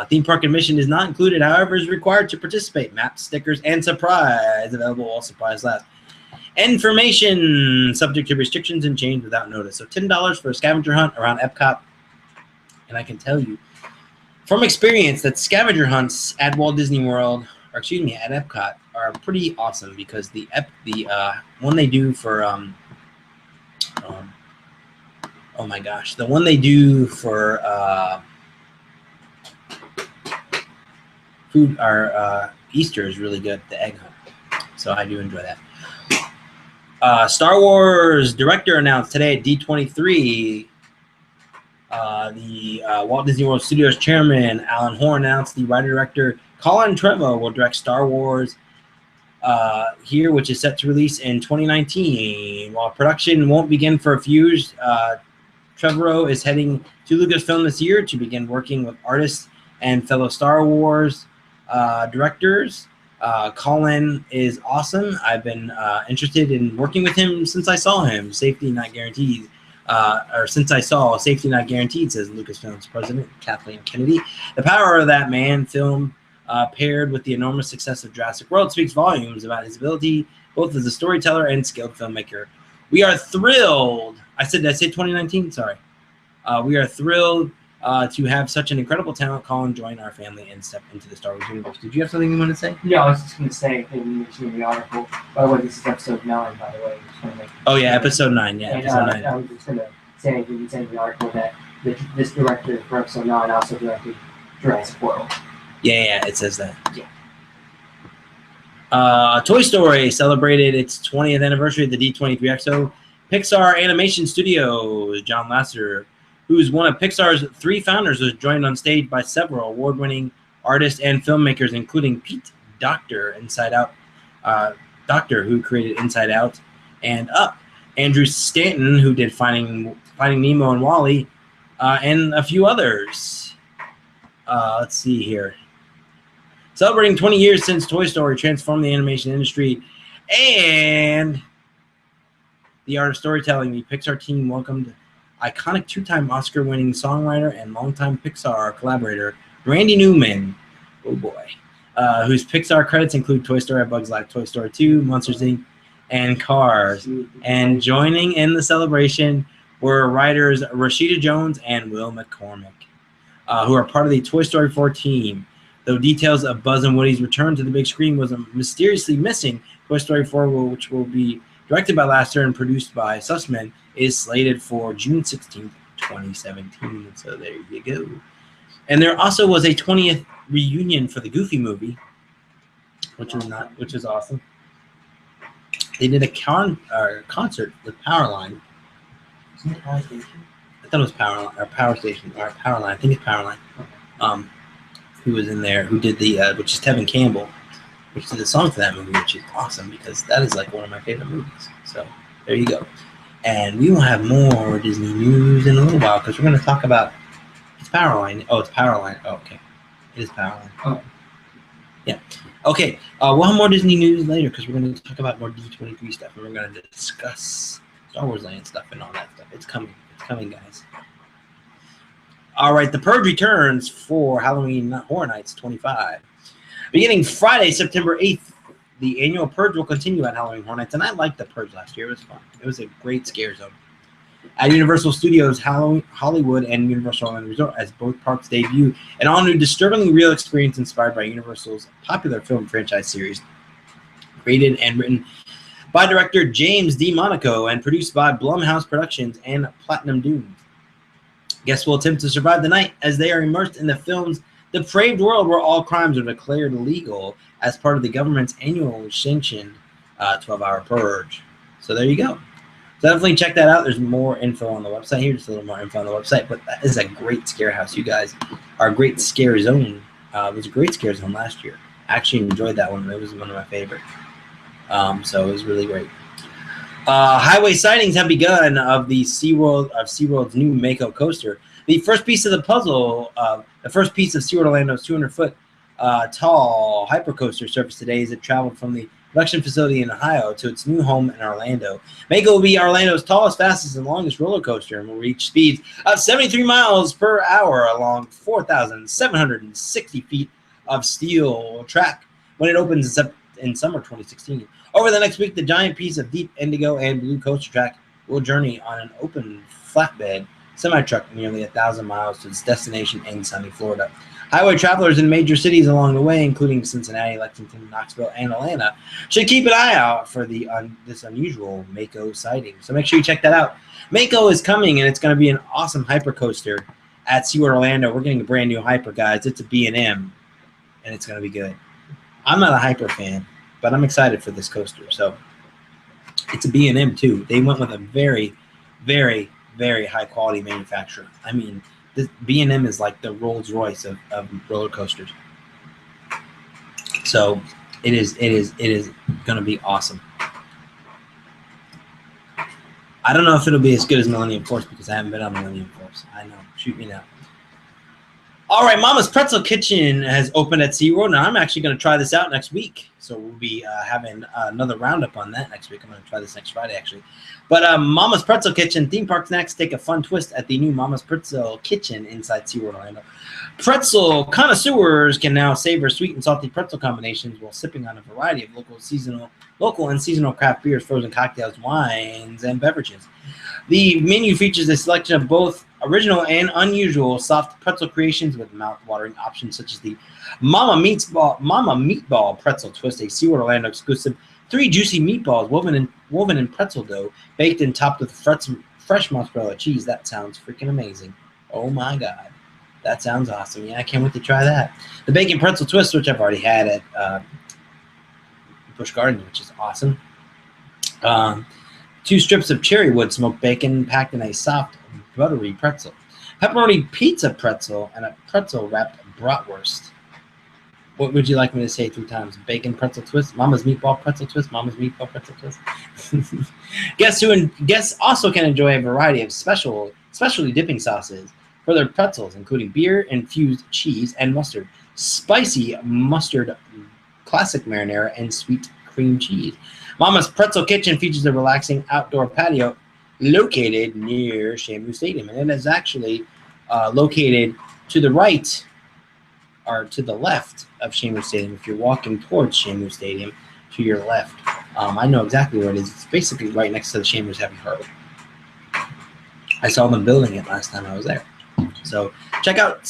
Theme park admission is not included, however, is required to participate. Maps, stickers, and surprise available while supplies last. Information subject to restrictions and change without notice. So $10 for a scavenger hunt around Epcot. And I can tell you from experience that scavenger hunts at Walt Disney World, at Epcot, are pretty awesome, because the one they do for the one they do for Easter is really good, the egg hunt. So I do enjoy that. Star Wars director announced today at D23. The Walt Disney World Studios chairman, Alan Horn, announced the writer-director Colin Trevorrow will direct Star Wars here, which is set to release in 2019. While production won't begin for a few years, Trevorrow is heading to Lucasfilm this year to begin working with artists and fellow Star Wars directors. Colin is awesome. I've been interested in working with him since I saw him. Safety Not Guaranteed. Since I saw Safety Not Guaranteed, says Lucasfilm's president, Kathleen Kennedy. The power of that man film, paired with the enormous success of Jurassic World, speaks volumes about his ability both as a storyteller and skilled filmmaker. We are thrilled. Did I say 2019? Sorry. We are thrilled to have such an incredible talent, Colin, join our family and step into the Star Wars universe. Did you have something you want to say? Yeah, I was just going to say, maybe mentioning the article. By the way, this is episode 9, by the way. Oh, yeah, episode 9. Yeah, and, episode 9. I was just going to say, you said in the article that this director for episode 9 also directed Jurassic World. Yeah, it says that. Yeah. Toy Story celebrated its 20th anniversary at the D23 Expo. Pixar Animation Studios, John Lasseter, who's one of Pixar's 3 founders, was joined on stage by several award-winning artists and filmmakers, including Pete Docter, who created Inside Out and Up, Andrew Stanton, who did Finding Nemo and WALL-E, and a few others. Let's see here. Celebrating 20 years since Toy Story transformed the animation industry and the art of storytelling, the Pixar team welcomed iconic 2-time Oscar-winning songwriter and longtime Pixar collaborator Randy Newman, oh boy, whose Pixar credits include Toy Story, A Bug's Life, Toy Story 2, Monsters, Inc., and Cars. And joining in the celebration were writers Rashida Jones and Will McCormick, who are part of the Toy Story 4 team. Though details of Buzz and Woody's return to the big screen was mysteriously missing, Toy Story 4, which will be directed by Lasseter and produced by Sussman, is slated for June 16th, 2017. So there you go. And there also was a 20th reunion for the Goofy movie, which is awesome. They did a concert with Powerline. Isn't it Power Station? I thought it was Powerline or Power Station or Powerline. I think it's Powerline. Who was in there? Who did the which is Tevin Campbell, which did the song for that movie, which is awesome because that is like one of my favorite movies. So there you go. And we will have more Disney news in a little while because we're going to talk about it's Powerline. Oh, it's Powerline. Oh, okay, it is Powerline. Oh. Yeah. Okay. We'll have more Disney news later because we're going to talk about more D23 stuff and we're going to discuss Star Wars Land stuff and all that stuff. It's coming. It's coming, guys. All right, The Purge returns for Halloween Horror Nights 25. Beginning Friday, September 8th, the annual Purge will continue at Halloween Horror Nights, and I liked The Purge last year. It was fun. It was a great scare zone. At Universal Studios Hollywood and Universal Orlando Resort, as both parks debut an all-new, disturbingly real experience inspired by Universal's popular film franchise series, created and written by director James D. Monaco and produced by Blumhouse Productions and Platinum Dunes. Guests will attempt to survive the night as they are immersed in the film's depraved world where all crimes are declared illegal as part of the government's annual sanctioned 12-hour purge. So there you go. So definitely check that out. There's more info on the website here, just a little more info on the website. But that is a great scare house. You guys are a great scare zone. It was a great scare zone last year. I actually enjoyed that one. It was one of my favorites. So it was really great. Highway sightings have begun of SeaWorld's new Mako coaster. The first piece of the puzzle, the first piece of SeaWorld Orlando's 200-foot tall hypercoaster surfaced today as it traveled from the production facility in Ohio to its new home in Orlando. Mako will be Orlando's tallest, fastest, and longest roller coaster and will reach speeds of 73 miles per hour along 4,760 feet of steel track when it opens in summer 2016. Over the next week, the giant piece of deep indigo and blue coaster track will journey on an open flatbed semi-truck nearly 1,000 miles to its destination in sunny Florida. Highway travelers in major cities along the way, including Cincinnati, Lexington, Knoxville, and Atlanta, should keep an eye out for this unusual Mako sighting. So make sure you check that out. Mako is coming, and it's going to be an awesome hypercoaster at SeaWorld Orlando. We're getting a brand new hyper, guys. It's a B&M, and it's going to be good. I'm not a hyper fan, but I'm excited for this coaster. So It's a B&M too. They went with a very, very, very high quality manufacturer. I mean, this B&M is like the Rolls Royce of roller coasters. So it is going to be awesome. I don't know if it'll be as good as Millennium Force because I haven't been on Millennium Force. I know. Shoot me now. All right, Mama's Pretzel Kitchen has opened at SeaWorld, and I'm actually going to try this out next week. So we'll be having another roundup on that next week. I'm going to try this next Friday, actually. But Mama's Pretzel Kitchen, theme park snacks take a fun twist at the new Mama's Pretzel Kitchen inside SeaWorld Orlando. Pretzel connoisseurs can now savor sweet and salty pretzel combinations while sipping on a variety of local and seasonal craft beers, frozen cocktails, wines, and beverages. The menu features a selection of both original and unusual soft pretzel creations with mouth-watering options such as the Mama Meatball Pretzel Twist, a SeaWorld Orlando exclusive 3 juicy meatballs woven in pretzel dough, baked and topped with fresh mozzarella cheese. That sounds freaking amazing. Oh my God. That sounds awesome. Yeah, I can't wait to try that. The Bacon Pretzel Twist, which I've already had at Busch Gardens, which is awesome. 2 strips of cherry wood smoked bacon packed in a soft, buttery pretzel. Pepperoni pizza pretzel and a pretzel-wrapped bratwurst. What would you like me to say 3 times? Bacon pretzel twist, Mama's meatball pretzel twist, Mama's meatball pretzel twist. Guests also can enjoy a variety of specialty dipping sauces for their pretzels, including beer-infused cheese and mustard, spicy mustard, classic marinara, and sweet cream cheese. Mama's Pretzel Kitchen features a relaxing outdoor patio located near Shamu Stadium, and it is actually located to the right or to the left of Shamu Stadium. If you're walking towards Shamu Stadium, to your left. I know exactly where it is. It's basically right next to the Shamu's Heavy Hurdle. I saw them building it last time I was there. So check out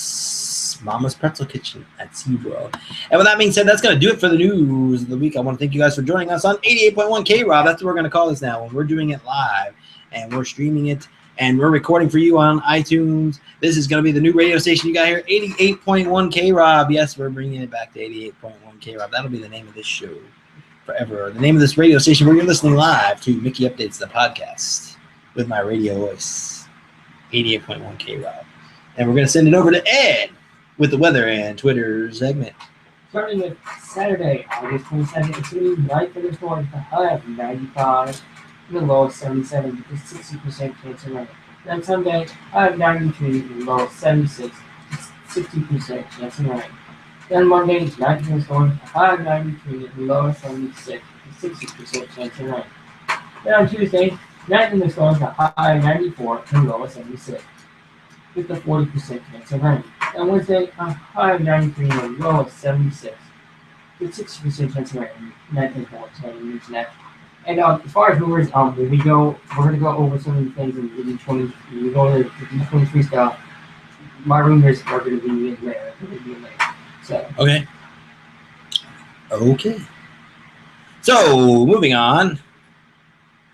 Mama's Pretzel Kitchen at SeaWorld. And with that being said, that's going to do it for the news of the week. I want to thank you guys for joining us on 88.1 K-Rob. That's what we're going to call this now when we're doing it live. And we're streaming it. And we're recording for you on iTunes. This is going to be the new radio station you got here, 88.1 K-Rob. Yes, we're bringing it back to 88.1 K-Rob. That'll be the name of this show forever. The name of this radio station where you're listening live to Mickey Updates the Podcast with my radio voice, 88.1 K-Rob. And we're going to send it over to Ed with the weather and Twitter segment. Starting with Saturday, August 22nd, it's going to be light thunderstorms, the high of 95, and the low of 77, with a 60% chance of rain. Then Sunday, high of 93, and low of 76, 60% chance of rain. Then Monday, night thunderstorms, the high of 93, and low of 76, with 60% chance of rain. Then on Tuesday, night thunderstorms, the high of 94, and low of 76, with a 40% chance of rain. On Wednesday, a high of 93 and a low of 76, with 60% chance of rain. Nothing more to mention that. And as far as rumors, when we go, we're going to go over some of the things in the D20. When we go over the D23 stuff, my rumors are going to be in there. So. Okay. So, moving on.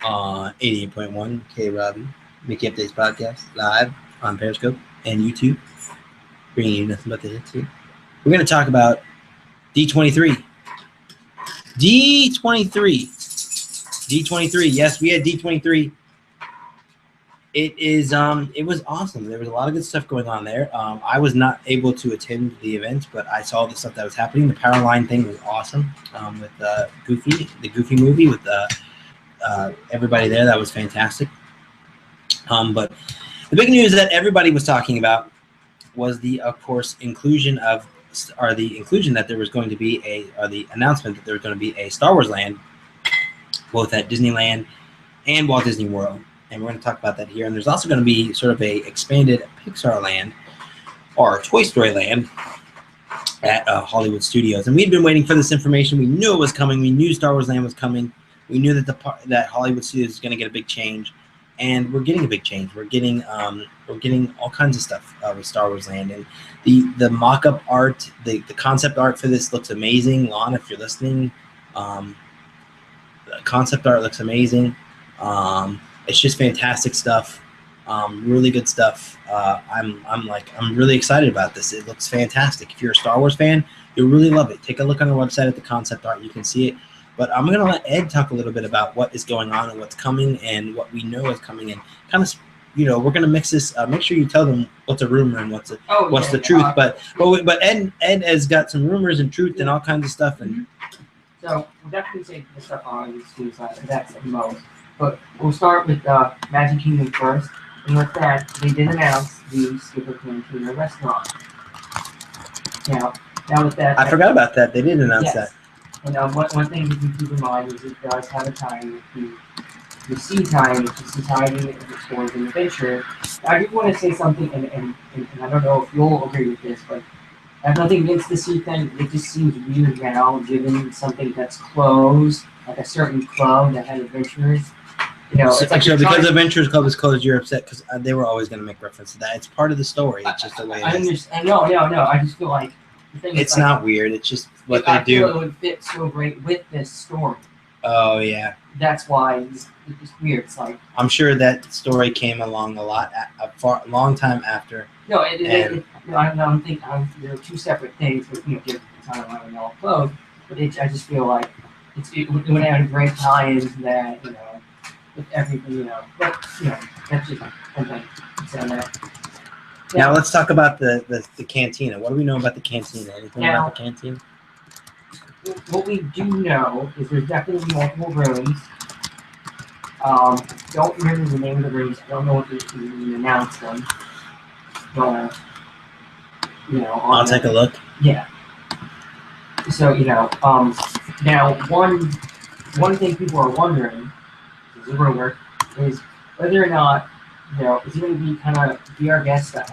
88.1 K-Robbie, Mickey Updates Podcast, live on Periscope and YouTube. Bringing you nothing but the hits here. We're going to talk about D23. D23. Yes, we had D23. It was awesome. There was a lot of good stuff going on there. I was not able to attend the event, but I saw the stuff that was happening. The Powerline thing was awesome. With Goofy, the Goofy movie with everybody there. That was fantastic. But the big news that everybody was talking about was the announcement that there was going to be a Star Wars land, both at Disneyland and Walt Disney World. And we're going to talk about that here. And there's also going to be sort of a expanded Pixar land or Toy Story land at Hollywood Studios. And we'd been waiting for this information. We knew it was coming. We knew Star Wars land was coming. We knew that that Hollywood Studios is going to get a big change. And we're getting a big change. We're getting all kinds of stuff with Star Wars Land, and the mock-up art, the concept art for this looks amazing. Lon, if you're listening, the concept art looks amazing. It's just fantastic stuff. Really good stuff. I'm really excited about this. It looks fantastic. If you're a Star Wars fan, you'll really love it. Take a look on our website at the concept art. You can see it. But I'm going to let Ed talk a little bit about what is going on and what's coming and what we know is coming, and kind of, we're going to mix this. Make sure you tell them what's a rumor and what's the truth. But Ed has got some rumors and truth and all kinds of stuff. And so we'll definitely say the stuff on the school side. That's the most. But we'll start with Magic Kingdom first. And with that, they did announce the Skipper Cantina restaurant. Now with that, I forgot about that. They did announce that. And one thing to keep in mind is it does have a tie with the sea tie, which is Society of Explorers and Adventure. I do want to say something, and I don't know if you'll agree with this, but I have nothing against the sea thing. It just seems weird now, given something that's closed, like a certain club that had adventurers. It's like because Adventurers Club is closed, you're upset because they were always going to make reference to that. It's part of the story. It's just the way it is. I understand. No. I just feel like the thing it's is, not weird. It's just what they do. It would fit so great with this story. Oh yeah. That's why it's weird. It's like I'm sure that story came along a long time after. No, I don't think they're two separate things. But given the timeline and all closed, but I just feel like it would have a great tie-in to that. With everything, but that's just something to say that. Now let's talk about the cantina. What do we know about the cantina? Anything about the cantina? What we do know is there's definitely multiple rooms. Don't remember the name of the rooms. I don't know what they announced them. But I'll take a look. Yeah. So now one thing people are wondering, is a rumor, is whether or not is it going to be kind of VR guest style.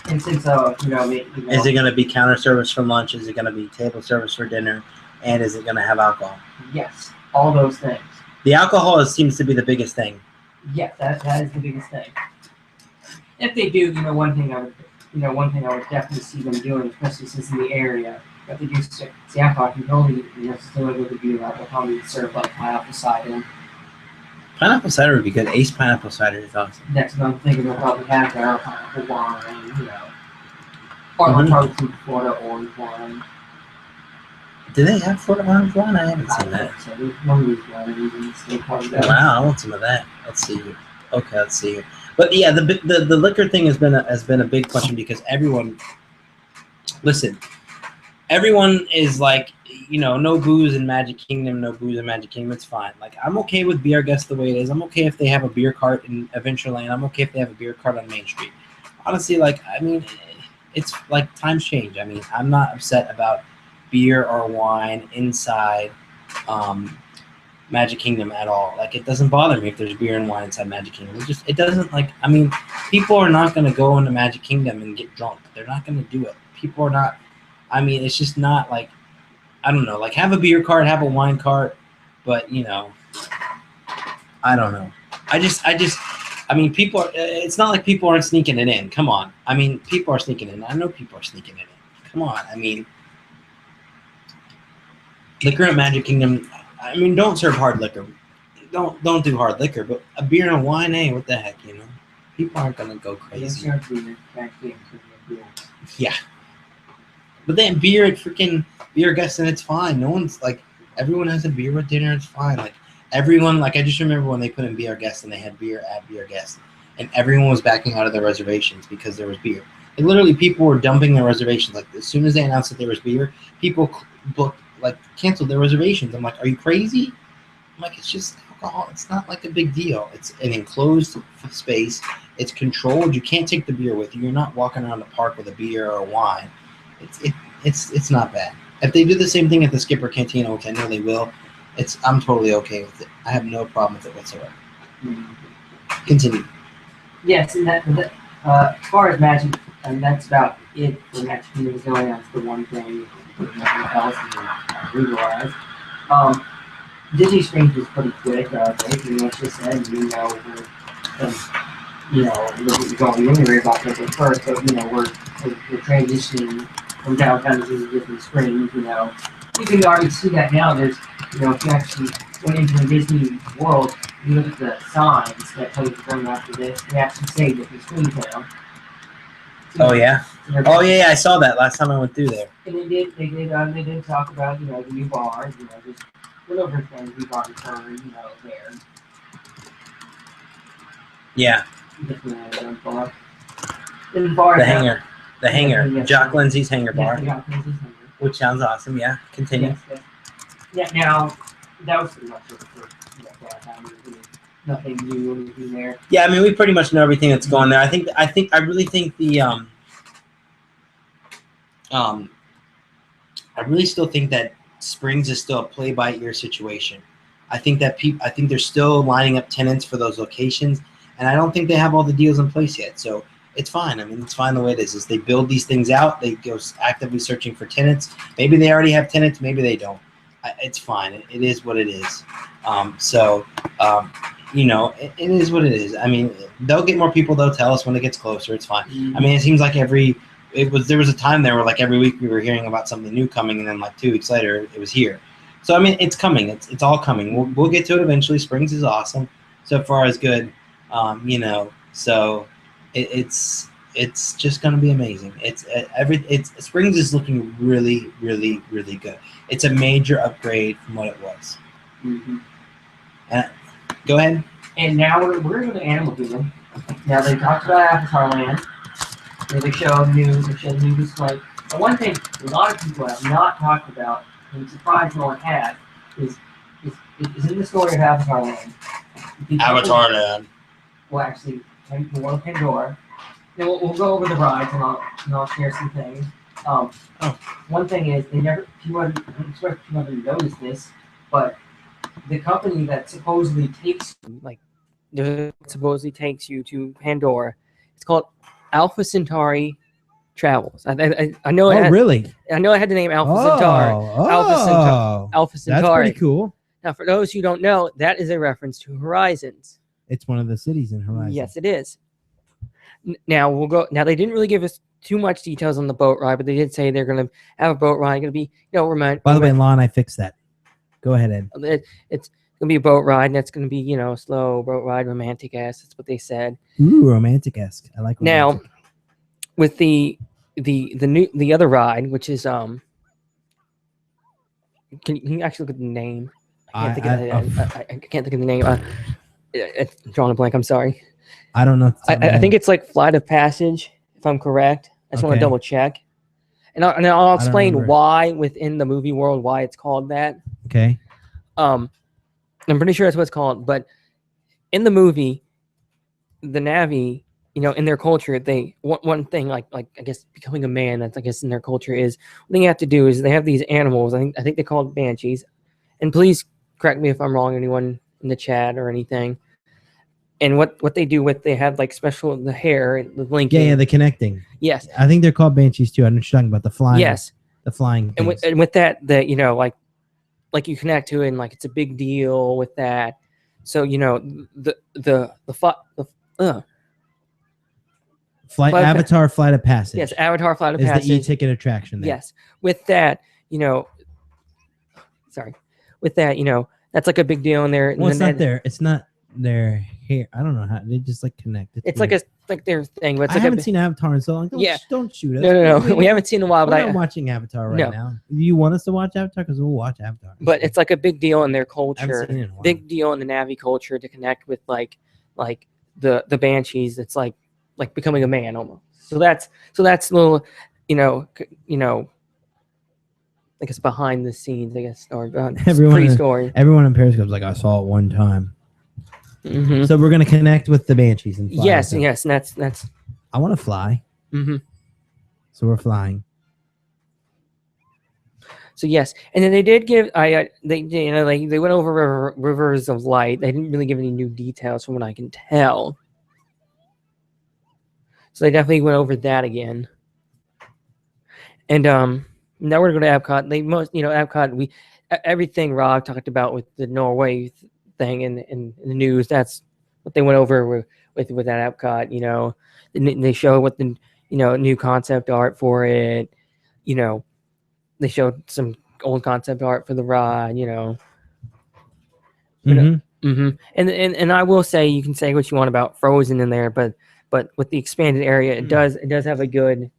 And since is it going to be counter service for lunch? Is it going to be table service for dinner? And is it going to have alcohol? Yes, all those things. The alcohol seems to be the biggest thing. Yes, that is the biggest thing. If they do, one thing I would definitely see them doing, especially since in the area, if they do see alcohol, you can only still able to do alcohol and serve like pineapple cider. Pineapple cider would be good. Ace pineapple cider is awesome. That's what I'm thinking. They'll probably have their pineapple wine, or probably some Florida orange wine. Do they have Florida orange wine? I haven't seen that. Wow, I want some of that. Let's see here. Okay, let's see here. But yeah, the liquor thing has been a big question because everyone is like, no booze in Magic Kingdom, it's fine. Like, I'm okay with beer guests the way it is. I'm okay if they have a beer cart in Adventureland. I'm okay if they have a beer cart on Main Street. Honestly, it's like times change. I'm not upset about beer or wine inside Magic Kingdom at all. Like, it doesn't bother me if there's beer and wine inside Magic Kingdom. It doesn't, people are not going to go into Magic Kingdom and get drunk. They're not going to do it. People are not, it's just not like, I don't know, have a beer cart, have a wine cart, but, I don't know. People are, it's not like people aren't sneaking it in. Come on. People are sneaking in. I know people are sneaking it in. Come on. Liquor at Magic Kingdom, don't serve hard liquor. Don't do hard liquor, but a beer and a wine, hey, what the heck, People aren't going to go crazy. Yeah. But then beer at freaking beer guests, and it's fine. No one's everyone has a beer with dinner, it's fine. Everyone, I just remember when they put in beer guests and they had beer at beer guests, and everyone was backing out of their reservations because there was beer. Literally, people were dumping their reservations. As soon as they announced that there was beer, people canceled their reservations. I'm like, are you crazy? I'm like, it's just alcohol. It's not a big deal. It's an enclosed space. It's controlled. You can't take the beer with you. You're not walking around the park with a beer or a wine. It's not bad. If they do the same thing at the Skipper Cantina, which I know they will, I'm totally okay with it. I have no problem with it whatsoever. Continue. Yes, and that as far as Magic, that's about it for Magic Kingdom is going. That's the one thing. Nothing else is legalized. Disney Springs was pretty quick. They pretty much just said, we're going anywhere about that first, but we're transitioning from downtown to Disney Springs. You can already see that now. There's, if you actually went into a Disney World, you look at the signs that tell you to come after this. They actually say Disney Springs now. Oh yeah. Oh yeah, I saw that last time I went through there. And they did talk about the new bars, just whatever thing we bought for, there. Yeah. The bar. The hanger. The hanger. Yes, Jock Lindsay's hanger bar. Yes, Lindsay's hanger. Which sounds awesome. Yeah. Continue. Yes. Yeah. Now that was pretty much it for that time. Nothing new or anything there. Yeah, I mean, we pretty much know everything that's going there. I really think the I really still think that Springs is still a play-by-ear situation. I think that I think they're still lining up tenants for those locations, and I don't think they have all the deals in place yet. So it's fine. I mean, it's fine the way it is. Is they build these things out, they go actively searching for tenants. Maybe they already have tenants, maybe they don't. It's fine. It is what it is. It is what it is. I mean, they'll get more people. They'll tell us when it gets closer. It's fine. I mean, it seems like there was a time there where like every week we were hearing about something new coming, and then like 2 weeks later it was here. So I mean, it's coming. It's all coming. We'll get to it eventually. Springs is awesome. So far as good. So it's just gonna be amazing. Springs is looking really, really, really good. It's a major upgrade from what it was. Mm-hmm. Go ahead. And now we're going to Animal Kingdom. Now they talked about Avatar Land. They showed news. They showed new display. The one thing a lot of people have not talked about, and I'm surprised no one has, is in the story of Avatar Land. Avatar Land. Well, actually, the World of Pandora. Then we'll go over the rides, and I'll share some things. One thing is I'm sure you haven't noticed this, but the company that supposedly takes you to Pandora, it's called Alpha Centauri Travels. I know. Really? I know I had the name Alpha Centauri. Alpha Centauri. That's pretty cool. Now, for those who don't know, that is a reference to Horizons. It's one of the cities in Horizon. Yes, it is. Now we'll go. Now they didn't really give us too much details on the boat ride, but they did say they're going to have a boat ride. Going to be, By the way, Lon, I fixed that. Go ahead, Ed. It's going to be a boat ride, and it's going to be, slow boat ride, romantic-esque. That's what they said. Ooh, romantic-esque. I like romantic. Now, with the other ride, which is can you actually look at the name? I can't think of the name. It's drawing a blank. I'm sorry. I don't know. I think it's like Flight of Passage, if I'm correct. I just want to double check. And I'll explain why within the movie world, why it's called that. Okay. I'm pretty sure that's what it's called. But in the movie, the Na'vi, in their culture, one thing like I guess becoming a man, that's I guess in their culture is what they have to do is they have these animals. I think they call it banshees. And please correct me if I'm wrong, anyone in the chat or anything. And what they do they have like the hair, the linking. Yeah, the connecting. Yes. I think they're called banshees too. I know what you're talking about, the flying. Yes. The flying things. And with that, like you connect to it and like it's a big deal with that. So, Avatar Flight of Passage. Yes, Avatar Flight of Passage. Is the e-ticket attraction there. Yes. With that, that's like a big deal in there. Well, it's not their hair. I don't know how they just like connect. It's like their thing. But it's I haven't seen Avatar in so long. Don't shoot us. No. We haven't seen it in a while. We're not watching Avatar right now. You want us to watch Avatar? Because we'll watch Avatar. But it's like a big deal in their culture. Big deal in the Na'vi culture to connect with like the banshees. It's like becoming a man almost. So that's a little, I guess behind the scenes, I guess, or pre-story. Everyone in Periscope's like, I saw it one time. Mm-hmm. So we're gonna connect with the banshees and fly. Yes, and that's. I want to fly. Mm-hmm. So we're flying. So yes, and then they did give they went over Rivers of Light. They didn't really give any new details from what I can tell. So they definitely went over that again. And now we're going to Epcot. Epcot. Everything Rob talked about with the Norway thing in the news. That's what they went over with that Epcot. They show what the new concept art for it. They showed some old concept art for the ride. And I will say, you can say what you want about Frozen in there, but with the expanded area, it does have a good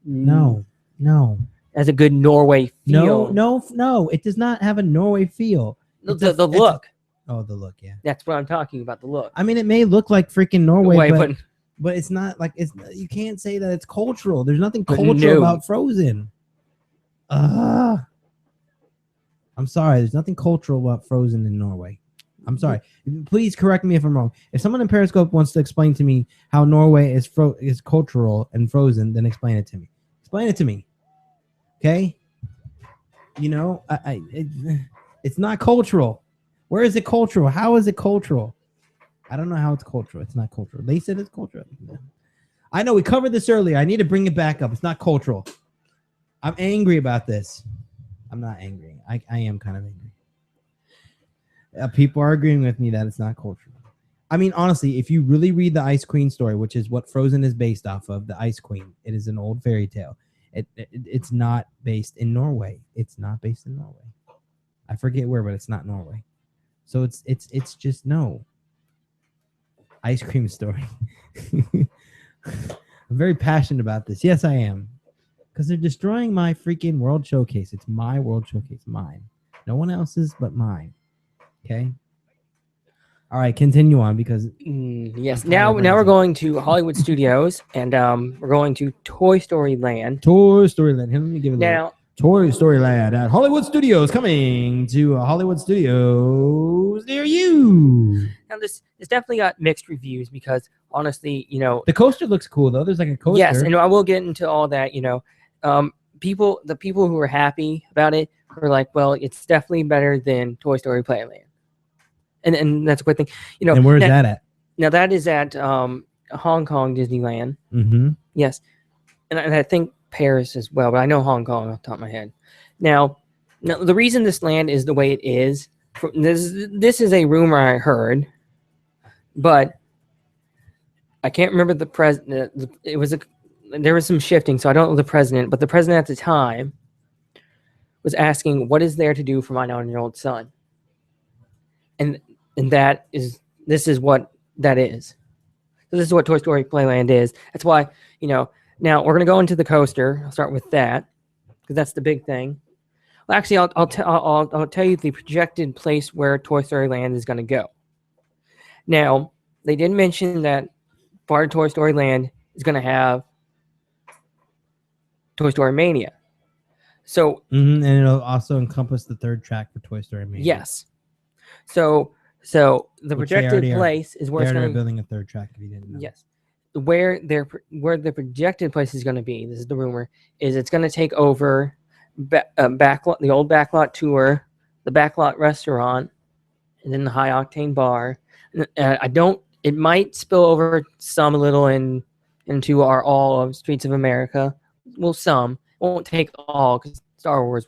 has a good Norway feel. No, it does not have a Norway feel. The look. Oh, the look, yeah. That's what I'm talking about. The look. I mean, it may look like freaking Norway, Wait, but it's not like you can't say that it's cultural. There's nothing But cultural no. about Frozen. I'm sorry. There's nothing cultural about Frozen in Norway. I'm sorry. Please correct me if I'm wrong. If someone in Periscope wants to explain to me how Norway is cultural and Frozen, then explain it to me. Explain it to me. Okay? You know, it's not cultural. Where is it cultural? How is it cultural? I don't know how it's cultural. It's not cultural. They said it's cultural. I know we covered this earlier. I need to bring it back up. It's not cultural. I'm angry about this. I'm not angry. I am kind of angry. People are agreeing with me that it's not cultural. I mean, honestly, if you really read the Ice Queen story, which is what Frozen is based off of, the Ice Queen, it is an old fairy tale. It's not based in Norway. It's not based in Norway. I forget where, but it's not Norway. So it's just no. Ice cream story. I'm very passionate about this. Yes, I am. Because they're destroying my freaking World Showcase. It's my World Showcase. Mine. No one else's but mine. Okay? All right, continue on because... yes. Now we're going to Hollywood Studios, and we're going to Toy Story Land. Toy Story Land. Here, let me give it now. Toy Story Land at Hollywood Studios, coming to Hollywood Studios near you. Now this definitely got mixed reviews because honestly, you know, the coaster looks cool though. There's like a coaster. Yes, and I will get into all that. You know, the people who were happy about it were like, well, it's definitely better than Toy Story Playland, and that's a good thing. You know, and where's that at? Now that is at Hong Kong Disneyland. Mm-hmm. Yes, and I think Paris as well, but I know Hong Kong off the top of my head. Now the reason this land is the way it is, this is a rumor I heard, but I can't remember the president. There was some shifting, so I don't know the president, but the president at the time was asking, what is there to do for my 9-year-old son? And this is what that is. So this is what Toy Story Playland is. That's why, you know, now we're going to go into the coaster. I'll start with that because that's the big thing. Well, actually, I'll tell you the projected place where Toy Story Land is going to go. Now, they did mention that part of Toy Story Land is going to have Toy Story Mania. So, and it'll also encompass the third track for Toy Story Mania. Yes. So the projected place is where it's going to be building a third track. If you didn't know. Yes. Where the projected place is going to be, this is the rumor, is it's going to take over the old backlot tour, the backlot restaurant, and then the high octane bar. It might spill over some a little into our all of Streets of America. Well, some. It won't take all because Star Wars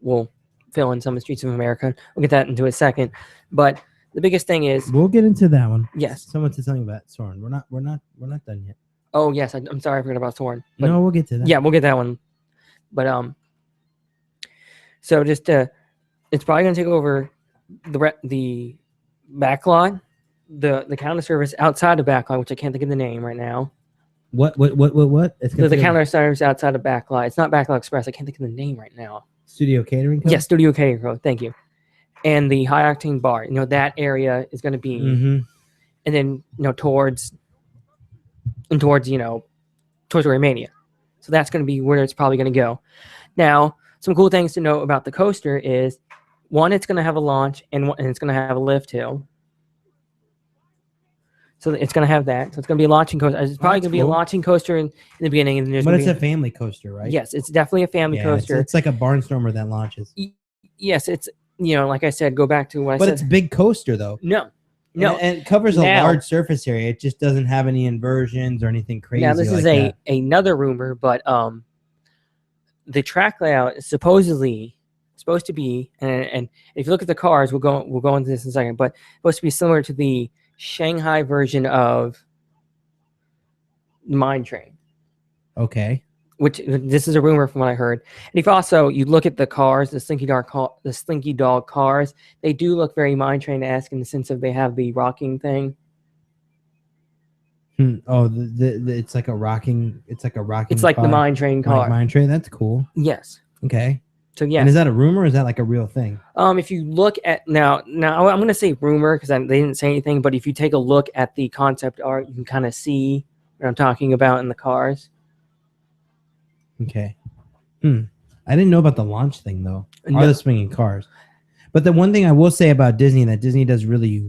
will fill in some of Streets of America. We'll get that into a second. But the biggest thing is we'll get into that one. Yes. Someone said something about Soren. We're not done yet. Oh yes, I'm sorry, I forgot about Soren. No, we'll get to that. Yeah, we'll get that one. But so just it's probably gonna take over the backlot, the counter service outside of backlot, which I can't think of the name right now. What? It's the counter service outside of backlot. It's not Backlot Express. I can't think of the name right now. Studio Catering Co? Yes, Studio Catering Co. Thank you. And the high octane bar, you know, that area is going to be, and then, you know, towards, you know, Toy Story Mania. So that's going to be where it's probably going to go. Now, some cool things to know about the coaster is, one, it's going to have a launch and it's going to have a lift hill. So it's going to have that. So it's going to be a launching coaster. It's probably going to be a launching coaster in the beginning. And but it's a family coaster, right? Yes, it's definitely a family coaster. It's like a barnstormer that launches. Yes, it's, you know, like I said, go back to what I said. But it's a big coaster, though. No. And it covers a large surface area. It just doesn't have any inversions or anything crazy. Now, this is another rumor, but the track layout is supposed to be, and if you look at the cars, we'll go into this in a second, but supposed to be similar to the Shanghai version of the Mine Train. Okay. Which this is a rumor from what I heard. And if also you look at the cars, the Slinky Dog cars, they do look very Mine Train-esque in the sense of they have the rocking thing. Oh, it's like a rocking. It's like a rocking. It's like the Mine Train car. Mine Train. That's cool. Yes. Okay. So yeah. And is that a rumor or is that like a real thing? If you look at now I'm going to say rumor because they didn't say anything, but if you take a look at the concept art, you can kind of see what I'm talking about in the cars. Okay. I didn't know about the launch thing though. No. Or the swinging cars. But the one thing I will say about Disney that Disney does really,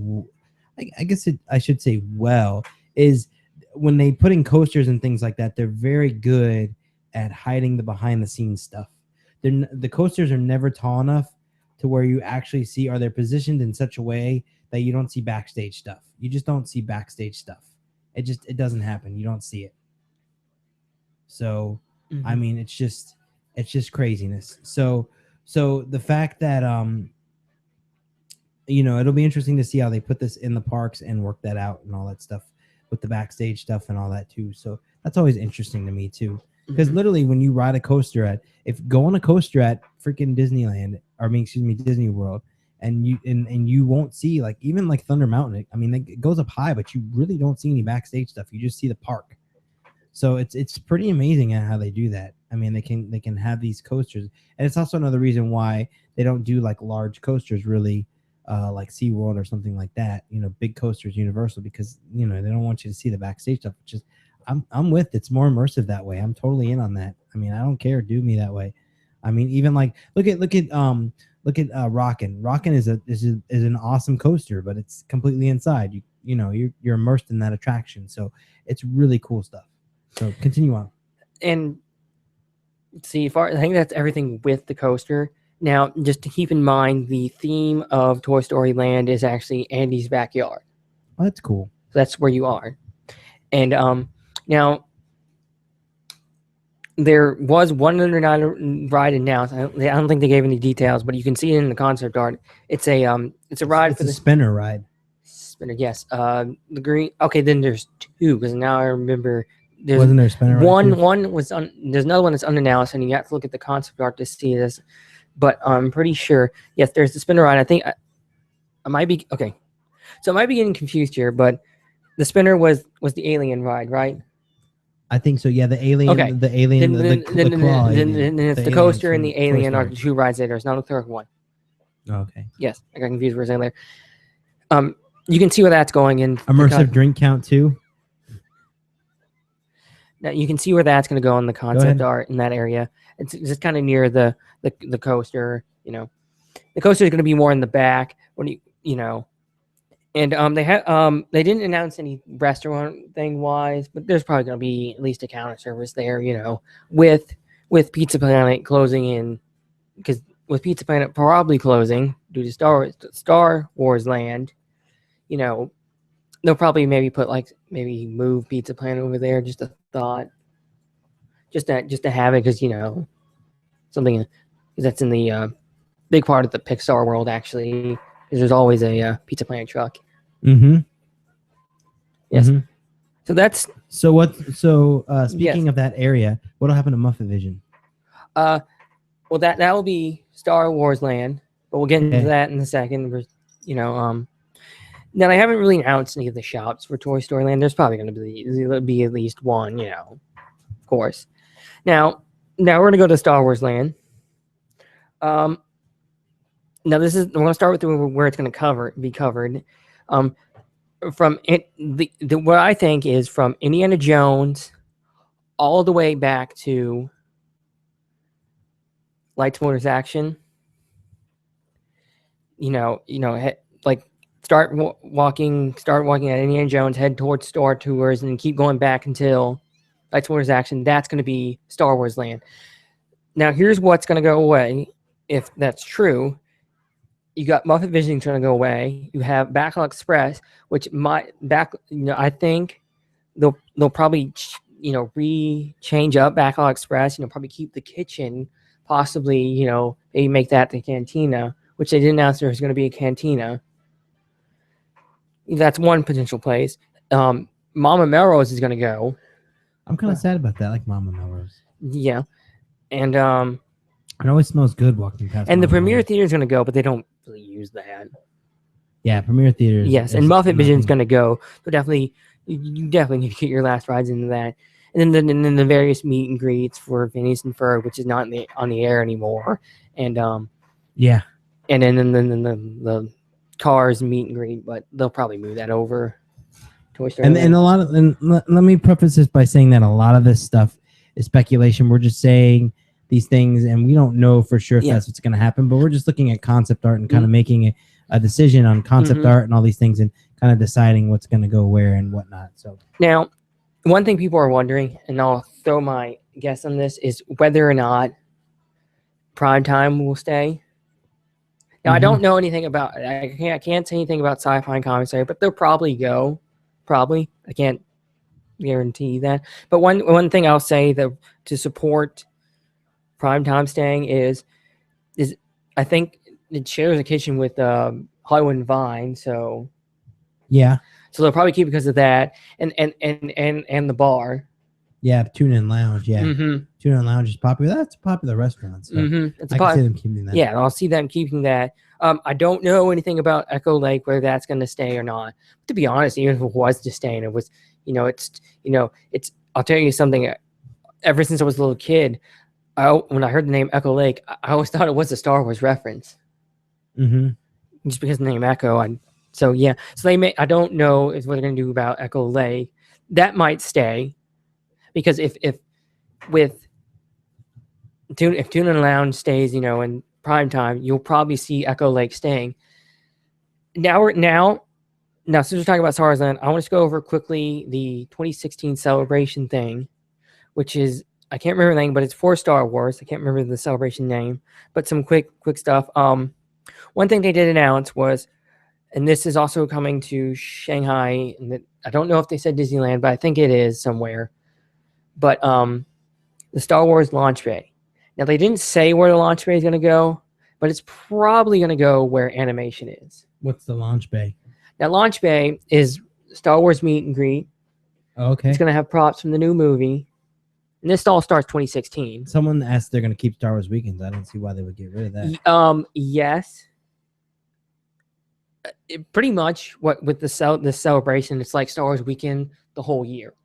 I guess I should say well, is when they put in coasters and things like that, they're very good at hiding the behind the scenes stuff. The coasters are never tall enough to where you actually see, are they positioned in such a way that you don't see backstage stuff. You just don't see backstage stuff. It doesn't happen. You don't see it. So, I mean, it's just craziness. So the fact that, it'll be interesting to see how they put this in the parks and work that out and all that stuff with the backstage stuff and all that too. So that's always interesting to me too. Because literally when you ride a coaster go on a coaster at freaking Disneyland, Disney World, and you won't see like even like Thunder Mountain. I mean, it goes up high, but you really don't see any backstage stuff. You just see the park. So it's pretty amazing at how they do that. I mean, they can have these coasters, and it's also another reason why they don't do like large coasters really, like SeaWorld or something like that. Big coasters, Universal, because they don't want you to see the backstage stuff. Which is, I'm with. It's more immersive that way. I'm totally in on that. I mean, I don't care. Do me that way. I mean, even like look at Rockin'. Rockin' is an awesome coaster, but it's completely inside. You're immersed in that attraction. So it's really cool stuff. So continue on. And see, I think that's everything with the coaster. Now, just to keep in mind, the theme of Toy Story Land is actually Andy's backyard. Oh, that's cool. So that's where you are. And now, there was one other ride announced. I don't think they gave any details, but you can see it in the concept art. It's a ride for the spinner ride. Spinner, yes. The green. Okay, then there's two because now I remember. Wasn't there a spinner ride? One was there's another one that's unannounced, and you have to look at the concept art to see this. But I'm pretty sure, yes, there's the spinner ride. I think I might be okay. So I might be getting confused here, but the spinner was the alien ride, right? I think so. Yeah, the alien. Okay. The alien. Then it's the coaster and the alien are the two rides there. There's not a third one. Okay. Yes, I got confused for a second there. You can see where that's going in. Immersive drink count too. Now you can see where that's going to go in the concept art in that area. It's just kind of near the coaster. The coaster is going to be more in the back when and they didn't announce any restaurant thing wise, but there's probably going to be at least a counter service there. With Pizza Planet closing in, because with Pizza Planet probably closing due to Star Wars Land, they'll probably maybe move Pizza Planet over there. Just a thought, just to have it, because something that's in the big part of the Pixar world actually, because there's always a Pizza Planet truck. Mm-hmm. Yes. Mm-hmm. So that's speaking of that area, what'll happen to Muppet Vision? Well, that will be Star Wars Land, but we'll get into that in a second. Now, I haven't really announced any of the shops for Toy Story Land. There's probably going to be at least one, of course. Now we're going to go to Star Wars Land. Now we're going to start with where it's going to be covered. From it, what I think is from Indiana Jones all the way back to Lights, Motors, Action. Start walking at Indiana Jones, head towards Star Tours, and keep going back until Lights, Motors, Action. That's going to be Star Wars Land. Now, here's what's going to go away, if that's true. You got Muppet Vision going to go away. You have Backlot Express, which I think they'll probably change up Backlot Express. Probably keep the kitchen, possibly maybe make that the cantina, which they didn't announce there was going to be a cantina. That's one potential place. Mama Melrose is going to go. I'm kind of sad about that, like Mama Melrose. Yeah, and it always smells good walking past. And the Premier Theater is going to go, but they don't really use that. Yeah, Premier Theater. Yes, and Muppet Vision is going to go. So you definitely need to get your last rides into that. then the various meet and greets for Phineas and Ferb, which is not on the air anymore, and Yeah. and then the Cars meet and greet, but they'll probably move that over. Toy Story And Land. a lot of let me preface this by saying that a lot of this stuff is speculation. We're just saying these things, and we don't know for sure if that's what's going to happen. But we're just looking at concept art and kind of making a decision on concept art and all these things, and kind of deciding what's going to go where and whatnot. So now, one thing people are wondering, and I'll throw my guess on this, is whether or not primetime will stay. Now, I don't know anything about. I can't say anything about sci-fi and commentary, but they'll probably go. Probably, I can't guarantee that. But one thing I'll say that to support primetime staying is I think it shares a kitchen with Hollywood and Vine, so yeah, so they'll probably keep it because of that, and the bar. Yeah, Tuna and Lounge. Yeah, Mm-hmm. Tuna and Lounge is popular. That's a popular restaurant. So I can see them keeping that. Yeah, I'll see them keeping that. I don't know anything about Echo Lake, whether that's going to stay or not. But to be honest, even if it was to stay, and it was, it's. I'll tell you something. Ever since I was a little kid, when I heard the name Echo Lake, I always thought it was a Star Wars reference. Mm-hmm. Just because of the name Echo, so they may. I don't know what they're going to do about Echo Lake. That might stay. Because if Tuna and Lounge stays, in prime time, you'll probably see Echo Lake staying. Now since we're talking about Star Wars Land, I want to go over quickly the 2016 celebration thing, which is I can't remember the name, but it's for Star Wars. I can't remember the celebration name, but some quick stuff. One thing they did announce was, and this is also coming to Shanghai, and I don't know if they said Disneyland, but I think it is somewhere. But the Star Wars launch bay. Now, they didn't say where the launch bay is going to go, but it's probably going to go where animation is. What's the launch bay? Now, launch bay is Star Wars meet and greet. Oh, okay. It's going to have props from the new movie. And this all starts 2016. Someone asked they're going to keep Star Wars weekends. I don't see why they would get rid of that. Yes. Pretty much with the celebration, it's like Star Wars weekend the whole year.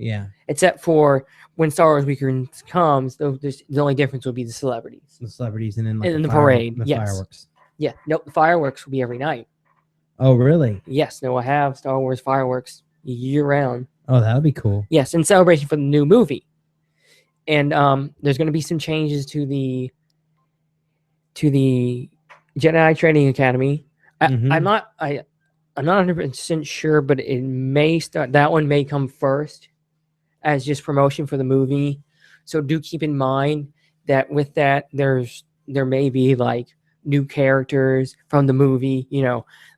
Yeah. Except for when Star Wars Weekend comes, the only difference will be the celebrities. The celebrities and then the parade. The yes. fireworks. Yeah. Nope. The fireworks will be every night. Oh, really? Yes. No, I have Star Wars fireworks year round. Oh, that'll be cool. Yes, in celebration for the new movie. And there's going to be some changes to the Jedi Training Academy. I'm not 100% sure, but it may start. That one may come first as just promotion for the movie. So do keep in mind that with that, there may be like new characters from the movie.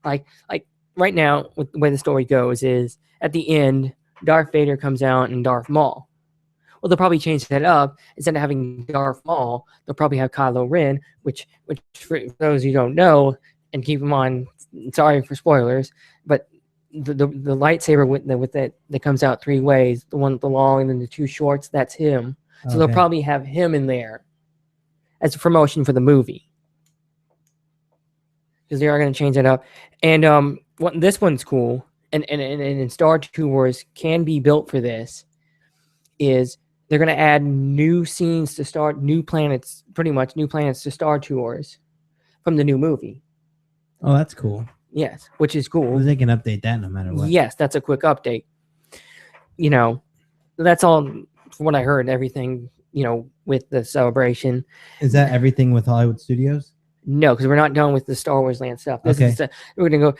Like right now, with the way the story goes is at the end, Darth Vader comes out and Darth Maul. Well, they'll probably change that up. Instead of having Darth Maul, they'll probably have Kylo Ren, which for those who don't know, and keep in mind, sorry for spoilers, but the lightsaber with that comes out three ways, the one with the long and then the two shorts, that's him. So they'll probably have him in there as a promotion for the movie. Because they are going to change that up. And this one's cool, and Star Tours can be built for this, is they're going to add new scenes to start, new planets to Star Tours from the new movie. Oh, that's cool. Yes, which is cool. Well, they can update that no matter what. Yes, that's a quick update. That's all from what I heard, everything, with the celebration. Is that everything with Hollywood Studios? No, because we're not done with the Star Wars Land stuff. This is we're going to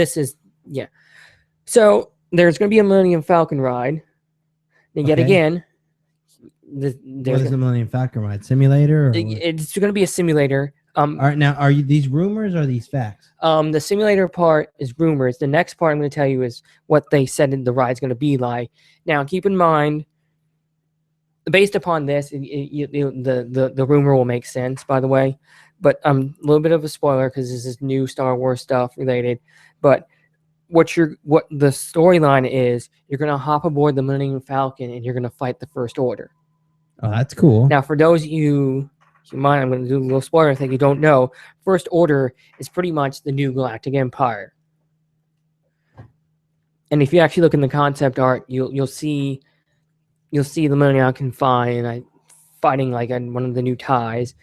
go, So there's going to be a Millennium Falcon ride. And yet again, what is the Millennium Falcon ride? Simulator? Or it's going to be a simulator. All right, now, are these rumors or are these facts? The simulator part is rumors. The next part I'm going to tell you is what they said the ride's going to be like. Now, keep in mind, based upon this, the rumor will make sense, by the way. But a little bit of a spoiler because this is new Star Wars stuff related. But what the storyline is, you're going to hop aboard the Millennium Falcon and you're going to fight the First Order. Oh, that's cool. Now, for those of you mind, I'm going to do a little spoiler thing you don't know. First Order is pretty much the new Galactic Empire. And if you actually look in the concept art, you'll see you'll see the Millennium Falcon fighting like on one of the new ties.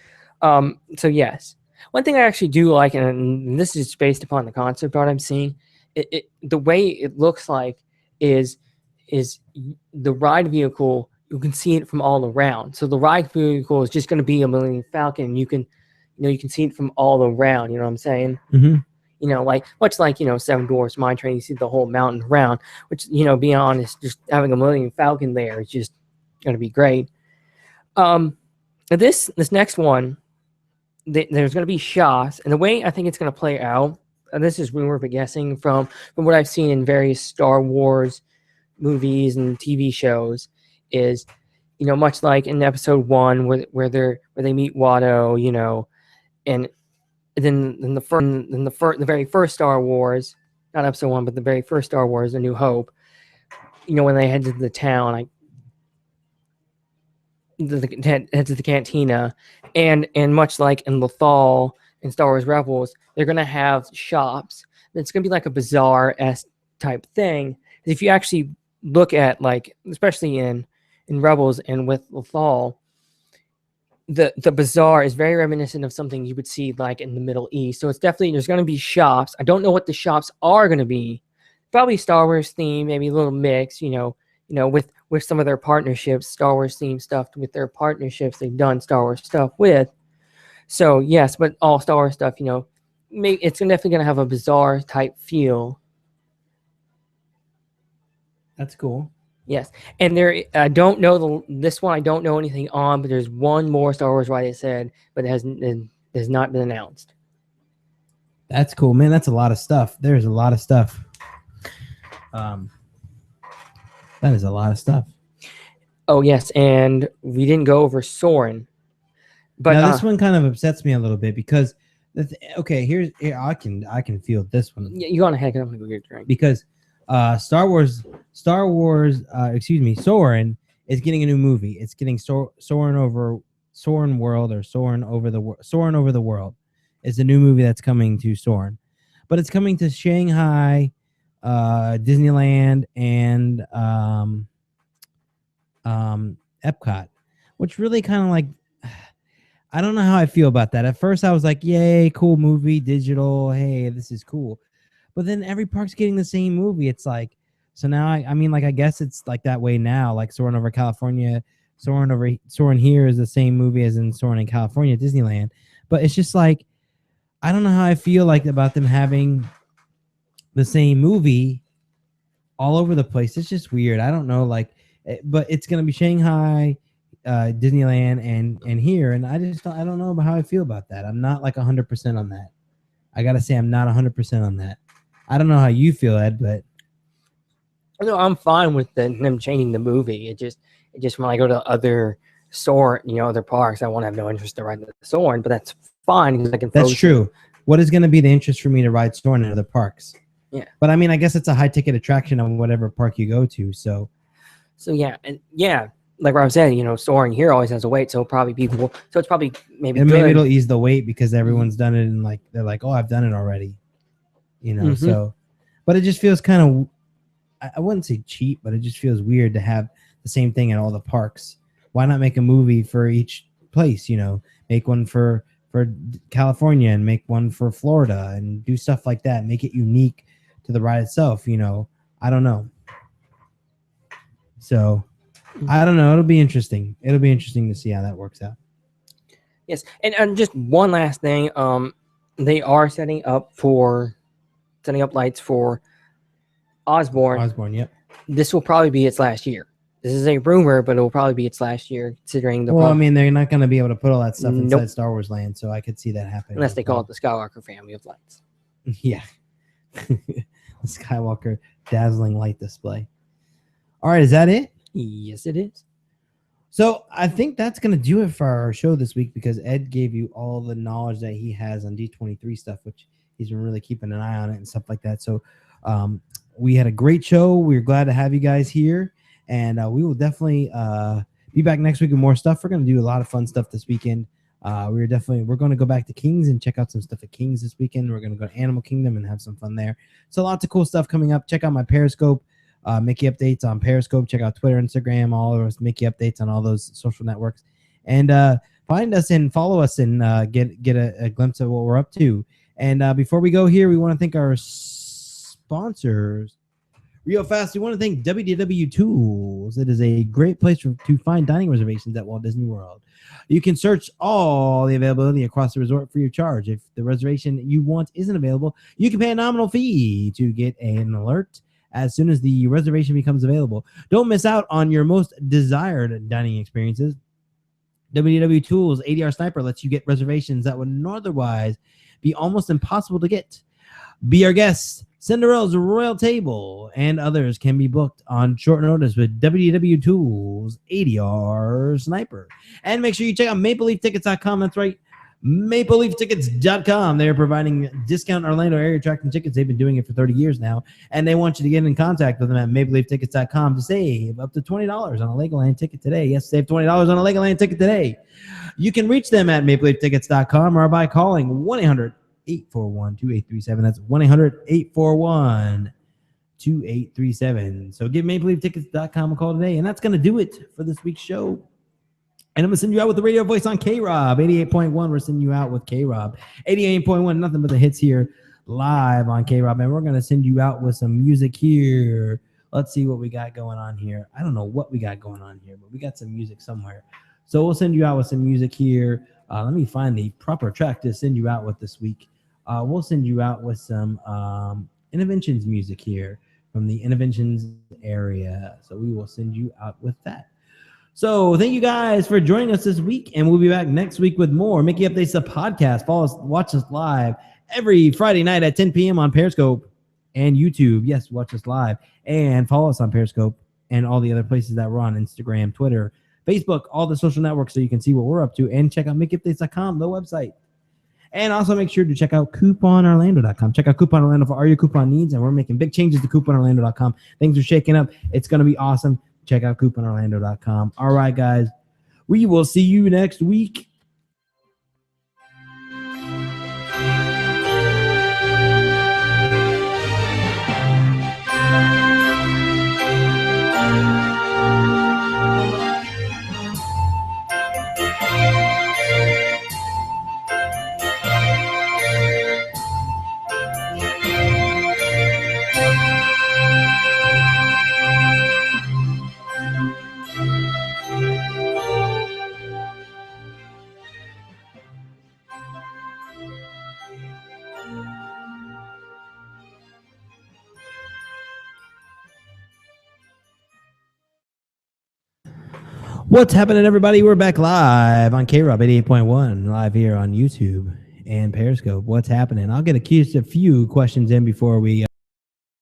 So yes, one thing I actually do like, and this is based upon the concept art I'm seeing, the way it looks like is the ride vehicle. You can see it from all around. So the ride vehicle is just going to be a Millennium Falcon. You can see it from all around. You know what I'm saying? Mm-hmm. Like much like Seven Dwarfs Mine Train, you see the whole mountain around. Which being honest, just having a Millennium Falcon there is just going to be great. This next one, there's going to be shots, and the way I think it's going to play out, and this is rumor but guessing from what I've seen in various Star Wars movies and TV shows, is much like in episode 1 where they meet Watto, and then the very first Star Wars, not episode 1, but the very first Star Wars, A New Hope, when they head to the town, head to the cantina, and much like in Lothal in Star Wars Rebels, they're gonna have shops. It's gonna be like a bazaar-esque type thing. If you actually look at especially in Rebels and with Lothal, the bazaar is very reminiscent of something you would see like in the Middle East. So it's definitely, there's gonna be shops. I don't know what the shops are gonna be. Probably Star Wars theme, maybe a little mix, with some of their partnerships, Star Wars themed stuff with their partnerships they've done Star Wars stuff with. So yes, but all Star Wars stuff, it's definitely going to have a bizarre type feel. That's cool. Yes, and I don't know this one. I don't know anything on, but there's one more Star Wars ride, it said, but it has not been announced. That's cool, man. That's a lot of stuff. There's a lot of stuff. That is a lot of stuff. Oh yes, and we didn't go over Soren, but now this one kind of upsets me a little bit because here I can feel this one. Yeah, you go on ahead. I'm gonna go get a drink. Because Soren is getting a new movie. It's getting Soren Over the World. It's a new movie that's coming to Soren, but it's coming to Shanghai, Disneyland, and Epcot, which really kind of I don't know how I feel about that. At first I was like, yay, cool movie, digital, hey, this is cool. But then every park's getting the same movie. It's like, so now I guess it's like that way now, like Soarin' over California, Soarin' here is the same movie as in Soarin' in California, Disneyland. But it's just like, I don't know how I feel like about them having the same movie all over the place. It's just weird. I don't know, but it's gonna be Shanghai, Disneyland, and here, and I don't know about how I feel about that. I'm not 100% on that. I gotta say, I'm not 100% on that. I don't know how you feel, Ed, but no, I'm fine with them changing the movie. It just when I go to other other parks, I won't have no interest to ride the Soarin', but that's fine because I can. That's true. What is going to be the interest for me to ride Soarin' in other parks? Yeah, but I guess it's a high ticket attraction on whatever park you go to. So yeah, and yeah, like Rob said, Soarin' here always has a wait, so it's probably maybe it'll ease the wait because everyone's done it, and they're like, oh, I've done it already, Mm-hmm. So, but it just feels kind of, I wouldn't say cheap, but it just feels weird to have the same thing at all the parks. Why not make a movie for each place? Make one for California and make one for Florida and do stuff like that. Make it unique to the ride itself. I don't know. So I don't know. It'll be interesting. It'll be interesting to see how that works out. Yes, and just one last thing. They are setting up lights for Osborne. Osborne, yep. This will probably be its last year. This is a rumor, but it will probably be its last year, considering the. Well, they're not going to be able to put all that stuff inside Star Wars Land, so I could see that happening. Unless they call it the Skywalker family of lights. Yeah. The Skywalker dazzling light display. All right, is that it? Yes, it is. So I think that's going to do it for our show this week because Ed gave you all the knowledge that he has on D23 stuff, which he's been really keeping an eye on it and stuff like that. So we had a great show. We're glad to have you guys here. And we will definitely be back next week with more stuff. We're going to do a lot of fun stuff this weekend. We're going to go back to Kings and check out some stuff at Kings this weekend. We're going to go to Animal Kingdom and have some fun there. So lots of cool stuff coming up. Check out my Periscope. Mickey Updates on Periscope. Check out Twitter, Instagram, all of us. Mickey Updates on all those social networks. And find us and follow us and get a glimpse of what we're up to. And before we go here, we want to thank our sponsors. Real fast, we want to thank WDW Tools. It is a great place to find dining reservations at Walt Disney World. You can search all the availability across the resort free of charge. If the reservation you want isn't available, you can pay a nominal fee to get an alert as soon as the reservation becomes available. Don't miss out on your most desired dining experiences. WDW Tools ADR Sniper lets you get reservations that would otherwise be almost impossible to get. Be our guest. Cinderella's Royal Table and others can be booked on short notice with WDW Tools ADR Sniper. And make sure you check out MapleLeafTickets.com. That's right, MapleLeafTickets.com. They're providing discount Orlando area attraction tickets. They've been doing it for 30 years now, and they want you to get in contact with them at MapleLeafTickets.com to save up to $20 on a Legoland ticket today. Yes, save $20 on a Legoland ticket today. You can reach them at MapleLeafTickets.com or by calling 1-800-841-2837. That's 1-800-841-2837. So give MapleLeafTickets.com a call today. And that's going to do it for this week's show. And I'm going to send you out with the radio voice on K-Rob. 88.1, we're sending you out with K-Rob. 88.1, nothing but the hits here live on K-Rob. And we're going to send you out with some music here. Let's see what we got going on here. I don't know what we got going on here, but we got some music somewhere. So we'll send you out with some music here. Let me find the proper track to send you out with this week. We'll send you out with some Interventions music here from the Interventions area. So we will send you out with that. So thank you guys for joining us this week, and we'll be back next week with more Mickey Updates the podcast. Follow us, watch us live every Friday night at 10 p.m. on Periscope and YouTube. Yes, watch us live, and follow us on Periscope and all the other places that we're on: Instagram, Twitter, Facebook, all the social networks, so you can see what we're up to. And check out MickeyUpdates.com, the website. And also make sure to check out CouponOrlando.com. Check out Coupon Orlando for all your coupon needs. And we're making big changes to CouponOrlando.com. Things are shaking up. It's going to be awesome. Check out CouponOrlando.com. All right, guys. We will see you next week. What's happening, everybody? We're back live on K-Rob 88.1, live here on YouTube and Periscope. What's happening? I'll get a few questions in before we